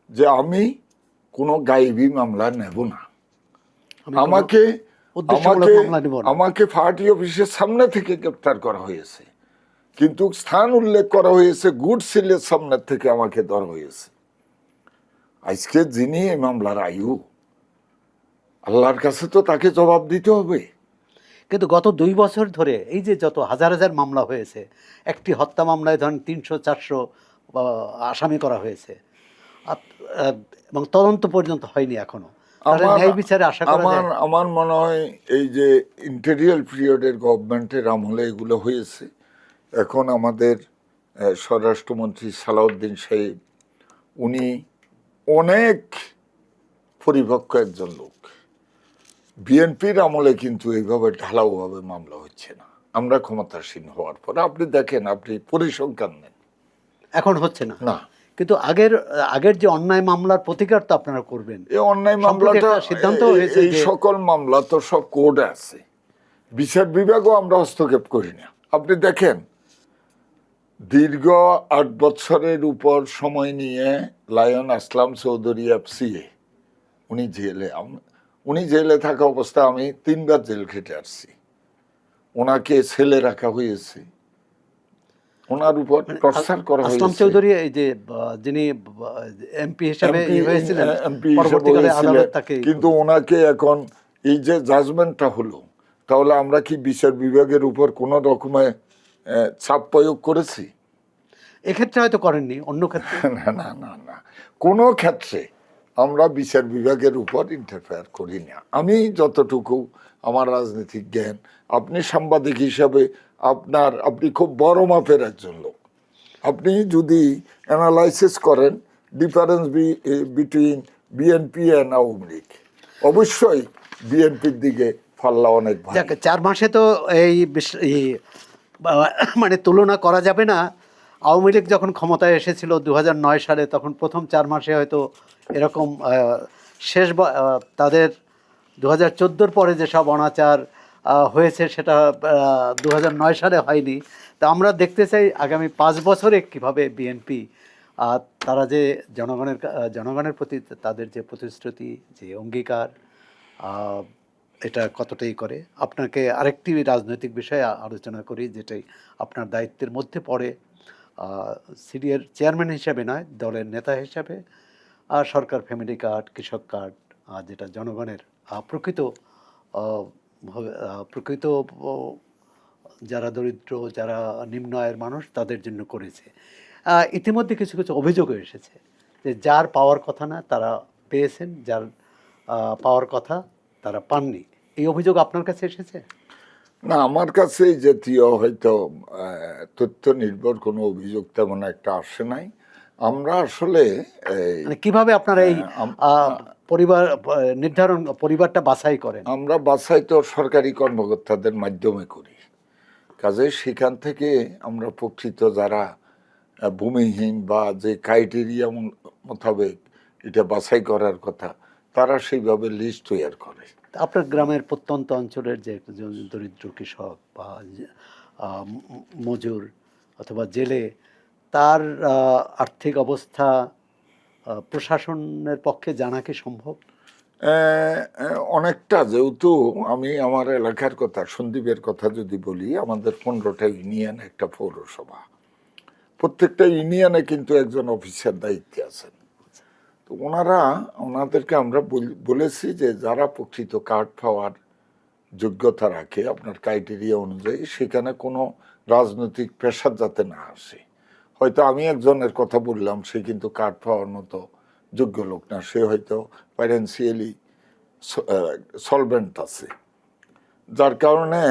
যে আমি কোনো গায়েবী মামলা নেব না, আমাকে উদ্দেশ্যমূলক মামলা নিব না। আমাকে পার্টি অফিসের সামনে থেকে গ্রেপ্তার করা হয়েছে, কিন্তু স্থান উল্লেখ করা হয়েছে গুড সিলের সামনে থেকে আমাকে ধরা হয়েছে। আজকে যিনি এই মামলার আয়ু, আল্লাহর কাছে তো তাকে জবাব দিতে হবে। কিন্তু গত 2 বছর ধরে এই যে যত হাজার হাজার মামলা হয়েছে, একটি হত্যা মামলায় ধরেন 300-400 আসামি করা হয়েছে, এবং তদন্ত পর্যন্ত হয়নি এখনো। ন্যায় বিচারে আশা করা যায়? আমার মনে হয় এই যে ইন্টেরিয়াল পিরিয়ডের গভর্নমেন্টের আমলে এগুলো হয়েছে। এখন আমাদের স্বরাষ্ট্রমন্ত্রী সালাউদ্দিন সাহেব, উনি অনেক পরিপক্ক একজন লোক। বিএনপির আমলে কিন্তু এইভাবে ঢালাওভাবে মামলা হচ্ছে না। আমরা ক্ষমতাসীন হওয়ার পর আপনি দেখেন, আপনি পরিসংখ্যান নেন, এখন হচ্ছে না। না। কিন্তু আগের যে অন্যায় মামলার প্রতিকার তো আপনারা করবেন। এই অন্যায় মামলাটা, সিদ্ধান্ত হয়েছে এই সকল মামলা তো সব কোর্টে আছে, বিচার বিভাগও আমরা হস্তক্ষেপ করি না। আপনি দেখেন, দীর্ঘ 8 বছরের উপর সময় নিয়ে লায়ন আসলাম চৌধুরী FCA, উনি জেলে থাকা অবস্থায় আমি 3 বার জেল খেটে আসছি। ওনাকে ছেলে রাখা হয়েছে, ওনার উপর টর্চার করা হয়েছে। আসলাম চৌধুরী এই যে যিনি এমপি হিসেবে হয়েছিলেন, পরবর্তীকালে আদালত তাকে, কিন্তু ওনাকে এখন এই যে জাজমেন্টটা হলো, তাহলে আমরা কি বিচার বিভাগের উপর কোনো রকমের চাপ প্রয়োগ করেছি? এক্ষেত্রে হয়তো করেননি, অন্য ক্ষেত্রে? না না না না, কোনো ক্ষেত্রে আমরা বিচার বিভাগের উপর ইন্টারফেয়ার করি না। আমি যতটুকু আমার রাজনৈতিক জ্ঞান, আপনি সাংবাদিক হিসাবে আপনি খুব বড় মাপের একজন লোক, আপনি যদি অ্যানালাইসিস করেন difference between BNP and Awami League, অবশ্যই বিএনপির দিকে ফাল্লা অনেক ভালো। 4 মাসে তো এই মানে তুলনা করা যাবে না। আওয়ামী লীগ যখন ক্ষমতায় এসেছিল 2009 সালে, তখন প্রথম 4 মাসে হয়তো এরকম তাদের 2014 পরে যেসব অনাচার হয়েছে সেটা 2009 সালে হয়নি। তা আমরা দেখতে চাই আগামী 5 বছরে কীভাবে বিএনপি তারা যে জনগণের প্রতি তাদের যে প্রতিশ্রুতি, যে অঙ্গীকার, এটা কতটাই করে। আপনাকে আরেকটি রাজনৈতিক বিষয়ে আলোচনা করি, যেটাই আপনার দায়িত্বের মধ্যে পড়ে, সিডিএর চেয়ারম্যান হিসাবে নয়, দলের নেতা হিসাবে। সরকার ফ্যামিলি কার্ড, কৃষক কার্ড, যেটা জনগণের প্রকৃত যারা দরিদ্র, যারা নিম্ন আয়ের মানুষ, তাদের জন্য করেছে। ইতিমধ্যে কিছু কিছু অভিযোগও এসেছে যে যার পাওয়ার কথা না তারা পেয়েছেন, যার পাওয়ার কথা তারা পাননি। এই অভিযোগ আপনার কাছে এসেছে? না, আমার কাছে এই জাতীয় হয়তো তথ্য নির্ভর কোনো অভিযোগ তেমন একটা আসে নাই। আমরা আসলে কিভাবে আপনারা এই পরিবারটা বাছাই করেন? আমরা বাছাই তো সরকারি কর্মকর্তাদের মাধ্যমে করি, কাজে সেখান থেকে আমরা প্রকৃত যারা ভূমিহীন বা যে ক্রাইটেরিয়া মোতাবেক এটা বাছাই করার কথা, তারা সেইভাবে লিস্ট তৈরি করে। আপনার গ্রামের প্রত্যন্ত অঞ্চলের যে একজন দরিদ্র কৃষক বা মজুর অথবা জেলে, তার আর্থিক অবস্থা প্রশাসনের পক্ষে জানা কি সম্ভব? অনেকটা, যেহেতু আমি আমার এলাকার কথা, সন্দ্বীপের কথা যদি বলি, আমাদের 15টা ইউনিয়ন, একটা পৌরসভা, প্রত্যেকটা ইউনিয়নে কিন্তু একজন অফিসার দায়িত্বে আছেন। তো ওনাদেরকে আমরা বলেছি যে যারা প্রকৃত কার্ড পাওয়ার যোগ্যতা রাখে আপনার ক্রাইটেরিয়া অনুযায়ী, সেখানে কোনো রাজনৈতিক প্রেশার যাতে না আসে। হয়তো আমি একজনের কথা বললাম, সে কিন্তু কার্ড পাওয়ার মতো যোগ্য লোক না, সে হয়তো ফাইন্যান্সিয়ালি সলভেন্ট আছে, যার কারণে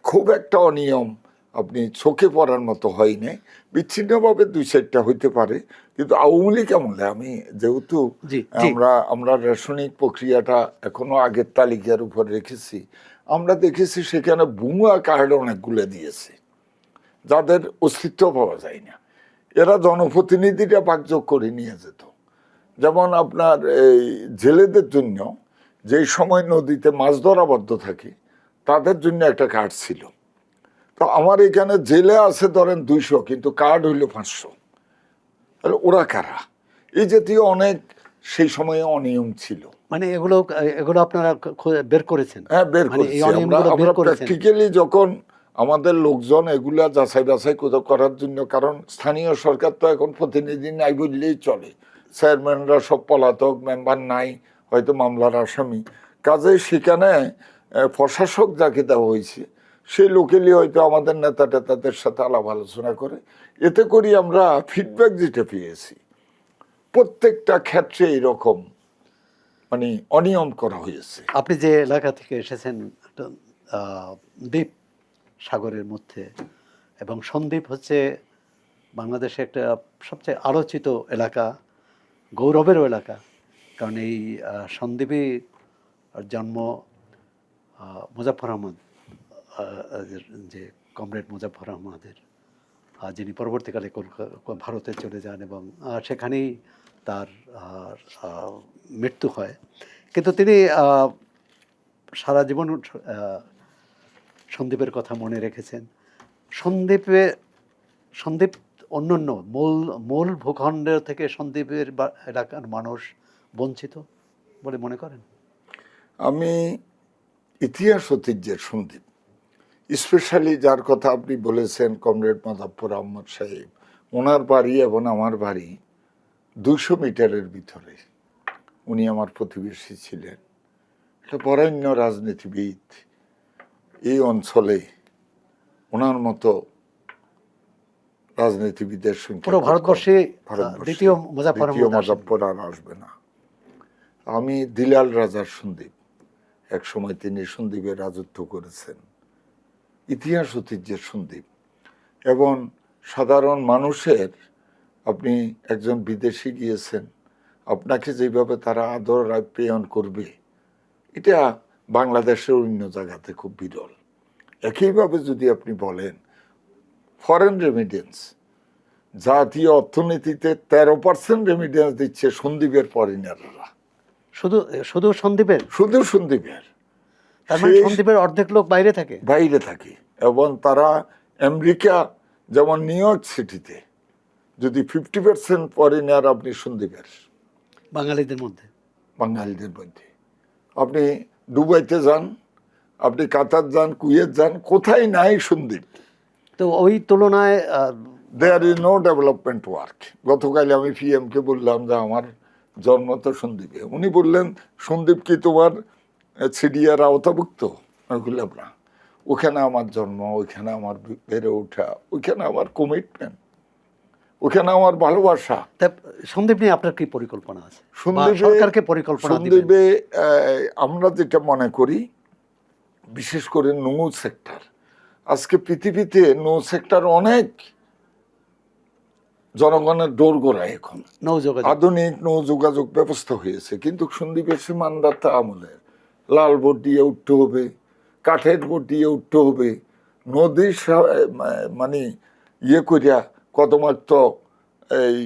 খুব একটা অনিয়ম আপনি চোখে পড়ার মতো হয়নি। বিচ্ছিন্নভাবে 2-4টা হইতে পারে, কিন্তু আওয়ামী লীগ আমলে আমি যেহেতু আমরা রেশনিক প্রক্রিয়াটা এখনো আগের তালিকার উপর রেখেছি, আমরা দেখেছি সেখানে ভুয়া কার্ড অনেকগুলো দিয়েছে যাদের অস্তিত্ব পাওয়া যায় না। এরা জনপ্রতিনিধিরা ভাগযোগ করে নিয়ে যেত। যেমন আপনার এই জেলেদের জন্য যেই সময় নদীতে মাছ ধরা বদ্ধ থাকে, তাদের জন্য একটা কার্ড ছিল। তো আমার এখানে জেলে আছে ধরেন 200, কিন্তু কার্ড হইল 500। তাহলে ওরা কারা? এই জাতীয় অনেক সেই সময়ে অনিয়ম ছিল। মানে এগুলো আপনারা বের করেছেন? হ্যাঁ, বের করেছি আমরা প্র্যাকটিক্যালি। যখন আমাদের লোকজন এগুলা যাচাই বাছাই করার জন্য, কারণ স্থানীয় সরকার তো এখন প্রতিনিধি নাই বললেই চলে, চেয়ারম্যানরা সব পলাতক, মেম্বার নাই, হয়তো মামলার আসামি, কাজেই সেখানে প্রশাসক যাকে দেওয়া হয়েছে সেই লোকেলি হয়তো আমাদের নেতা টেতাদের সাথে আলাপ আলোচনা করে। এতে করি আমরা ফিডব্যাক যেটা পেয়েছি, প্রত্যেকটা ক্ষেত্রে এরকম মানে অনিয়ম করা হয়েছে। আপনি যে এলাকা থেকে এসেছেন, দ্বীপ সাগরের মধ্যে, এবং সন্দ্বীপ হচ্ছে বাংলাদেশে একটা সবচেয়ে আলোচিত এলাকা, গৌরবেরও এলাকা। কারণ এই সন্দ্বীপে জন্ম মুজাফফর আহমদ, যে কমরেড মুজাফফর আহমদের, যিনি পরবর্তীকালে ভারতে চলে যান এবং সেখানেই তার মৃত্যু হয়। কিন্তু তিনি সারা জীবন সন্দ্বীপের কথা মনে রেখেছেন। সন্দ্বীপ অন্যান্য মূল ভূখণ্ড থেকে সন্দ্বীপের এলাকার মানুষ বঞ্চিত বলে মনে করেন? আমি ইতিহাস ঐতিহ্যের সন্দ্বীপ, স্পেশালি যার কথা আপনি বলেছেন কমরেড মুজাফফর আহমদ সাহেব, ওনার বাড়ি এবং আমার বাড়ি 200 মিটারের ভিতরে। উনি আমার প্রতিবেশী ছিলেন, একটা বরেণ্য রাজনীতিবিদ। এই অঞ্চলে ওনার মতো রাজনীতিবিদের সংখ্যা পুরো ভারতবর্ষে দ্বিতীয় মুজাফফর আর আসবে না। আমি দিলাল রাজার সন্দ্বীপ, এক সময় তিনি সন্দ্বীপে রাজত্ব করেছেন। ইতিহাস ঐতিহ্যের সন্দ্বীপ, এবং সাধারণ মানুষের, আপনি একজন বিদেশি গিয়েছেন, আপনাকে যেভাবে তারা আদর আপ্যায়ন করবে, এটা বাংলাদেশের অন্য জায়গাতে খুব বিরল। একইভাবে যদি আপনি বলেন ফরেন রেমিটেন্স, জাতীয় অর্থনীতিতে 13% রেমিটেন্স দিচ্ছে সন্দ্বীপের ফরেনাররা। শুধু সন্দ্বীপের? শুধু সন্দ্বীপের। তার মানে সন্দ্বীপের অর্ধেক লোক বাইরে থাকে। এবং তারা আমেরিকা, যেমন নিউ ইয়র্ক সিটিতে যদি 50% ফরেনার আপনি সন্দ্বীপের, বাঙালিদের মধ্যে আপনি দুবাইতে যান, আপনি কাতার যান, কুয়েত যান, কোথায় নাই সন্দ্বীপ। তো ওই তুলনায় there is no development work. গতকাল আমি পিএমকে বললাম যে আমার জন্ম তো সন্দ্বীপে। উনি বললেন, সন্দ্বীপ কি তোমার সিডিআর আওতাভুক্ত? আমি বললাম না, ওখানে আমার জন্ম, ওইখানে আমার বেড়ে ওঠা, ওইখানে আমার কমিটমেন্ট, ওখানে আমার ভালোবাসা। সন্দ্বীপ নিয়ে আপনার কি পরিকল্পনা আছে? সন্দ্বীপে আমরা যেটা মনে করি, বিশেষ করে নৌ সেক্টর, আজকে পৃথিবীতে নৌ সেক্টর অনেক জনগণের দোরগোড়ায় এখন আধুনিক নৌ যোগাযোগ ব্যবস্থা হয়েছে, কিন্তু সন্দ্বীপের সে মানদাতা আমলের লাল বোট দিয়ে উঠতে হবে, কাঠের বোট দিয়ে উঠতে হবে, নদীর মানে করিয়া কদমাক্ত এই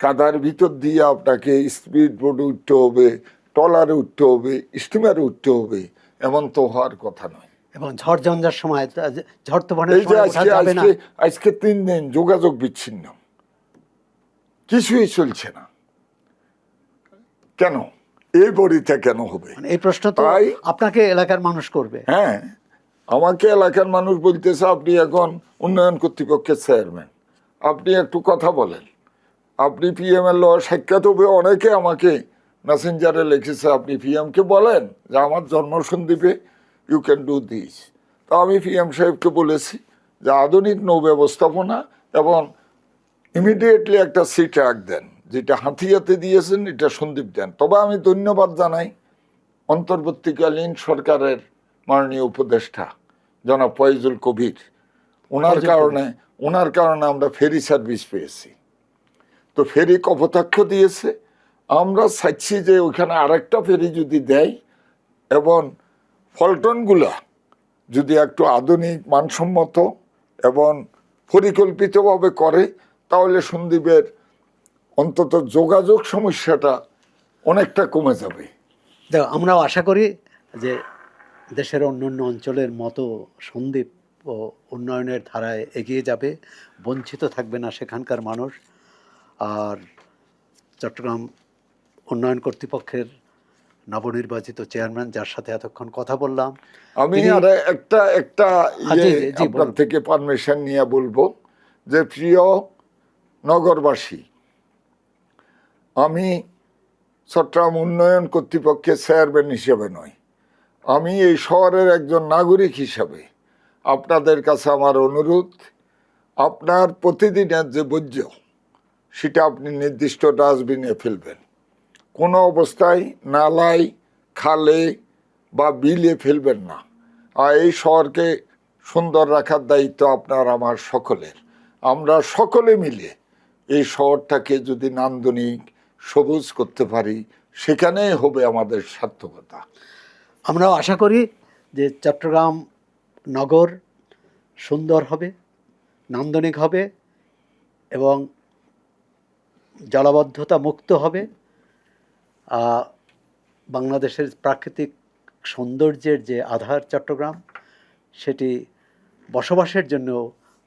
কাদার ভিতর দিয়ে আপনাকে স্পিড বোট উঠতে হবে, ট্রলারে উঠতে হবে, স্টিমারে উঠতে হবে, এমন তো হওয়ার কথা নয়। এবং ঝড় ঝঞ্ঝার সময় ঝড় তুফানের এই যে সময় ওঠা যাবে না। আজকে 3 দিন যোগাযোগ বিচ্ছিন্ন, কিছুই চলছে না। কেন? এই বড়িটা কেন হবে? মানে এই প্রশ্ন তো তাই আপনাকে এলাকার মানুষ করবে। হ্যাঁ, আমাকে এলাকার মানুষ বলতেছে আপনি এখন উন্নয়ন কর্তৃপক্ষের চেয়ারম্যান, আপনি একটু কথা বলেন, আপনি পিএম এর সাক্ষাৎ হবে। অনেকে আমাকে মেসেঞ্জারে লিখেছে আপনি পিএমকে বলেন যে আমার জন্মসন্দ্বীপে ইউ ক্যান ডু দিস। তো আমি পিএম সাহেবকে বলেছি যে আধুনিক নৌ ব্যবস্থাপনা এবং ইমিডিয়েটলি একটা সি ট্র্যাক দেন, যেটা হাতিয়াতে দিয়েছেন এটা সন্দীপ দেন। তবে আমি ধন্যবাদ জানাই অন্তর্বর্তীকালীন সরকারের মাননীয় উপদেষ্টা জনাব ফয়জুল কবির, ওনার কারণে আমরা ফেরি সার্ভিস পেয়েছি। তো ফেরি কপোতাক্ষ দিয়েছে, আমরা চাইছি যে ওইখানে আরেকটা ফেরি যদি দেয় এবং ফলটনগুলা যদি একটু আধুনিক মানসম্মত এবং পরিকল্পিতভাবে করে, তাহলে সন্দ্বীপের অন্তত যোগাযোগ সমস্যাটা অনেকটা কমে যাবে। দেখো, আমরাও আশা করি যে দেশের অন্যান্য অঞ্চলের মতো সন্দ্বীপ ও উন্নয়নের ধারায় এগিয়ে যাবে, বঞ্চিত থাকবে না সেখানকার মানুষ। আর চট্টগ্রাম উন্নয়ন কর্তৃপক্ষের নবনির্বাচিত চেয়ারম্যান, যার সাথে এতক্ষণ কথা বললাম, আমি তিনি- আর একটা জি, জি, আপনার বলুন। থেকে পারমিশন নিয়ে বলবো যে প্রিয় নগরবাসী, আমি চট্টগ্রাম উন্নয়ন কর্তৃপক্ষের চেয়ারম্যান হিসেবে নয়, আমি এই শহরের একজন নাগরিক হিসাবে আপনাদের কাছে আমার অনুরোধ, আপনার প্রতিদিনের যে বর্জ্য সেটা আপনি নির্দিষ্ট ডাস্টবিনে ফেলবেন। কোনো অবস্থায় নালায়, খালে বা বিলে ফেলবেন না। আর এই শহরকে সুন্দর রাখার দায়িত্ব আপনার আমার সকলের। আমরা সকলে মিলে এই শহরটাকে যদি নান্দনিক সবুজ করতে পারি, সেখানেই হবে আমাদের সার্থকতা। আমরাও আশা করি যে চট্টগ্রাম নগর সুন্দর হবে, নান্দনিক হবে এবং জলাবদ্ধতা মুক্ত হবে। বাংলাদেশের প্রাকৃতিক সৌন্দর্যের যে আধার চট্টগ্রাম, সেটি বসবাসের জন্য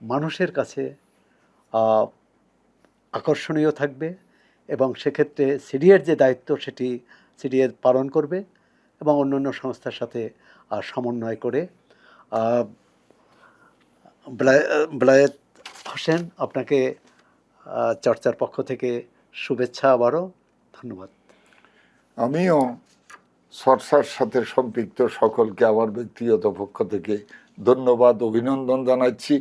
মানুষের কাছে আকর্ষণীয় থাকবে এবং সেক্ষেত্রে সিডিএর যে দায়িত্ব সেটি সিডিএ পালন করবে এবং অন্যান্য সংস্থার সাথে সমন্বয় করে। বেলায়েত হোসেন, আপনাকে চর্চার পক্ষ থেকে শুভেচ্ছা, আবারও ধন্যবাদ। আমিও চর্চার সাথে সম্পৃক্ত সকলকে আমার ব্যক্তিগত পক্ষ থেকে ধন্যবাদ, অভিনন্দন জানাচ্ছি।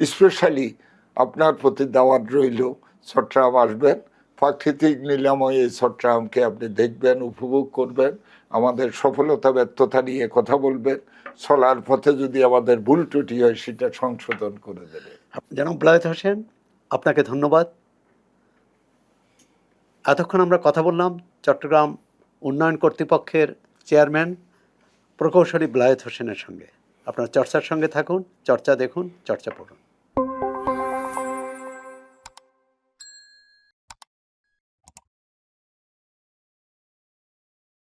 স্পেশালি আপনার প্রতি দাওয়াত রইল, চট্টগ্রাম আসবেন, প্রাকৃতিক নিলাময় এই চট্টগ্রামকে আপনি দেখবেন, উপভোগ করবেন, আমাদের সফলতা ব্যর্থতা নিয়ে কথা বলবেন, চলার পথে যদি আমাদের ভুল ত্রুটি হয় সেটা সংশোধন করে দেবে। জনাব বেলায়েত হোসেন, আপনাকে ধন্যবাদ। এতক্ষণ আমরা কথা বললাম চট্টগ্রাম উন্নয়ন কর্তৃপক্ষের চেয়ারম্যান প্রকৌশলী বেলায়েত হোসেনের সঙ্গে। আপনারা চর্চার সঙ্গে থাকুন, চর্চা দেখুন, চর্চা পড়ুন।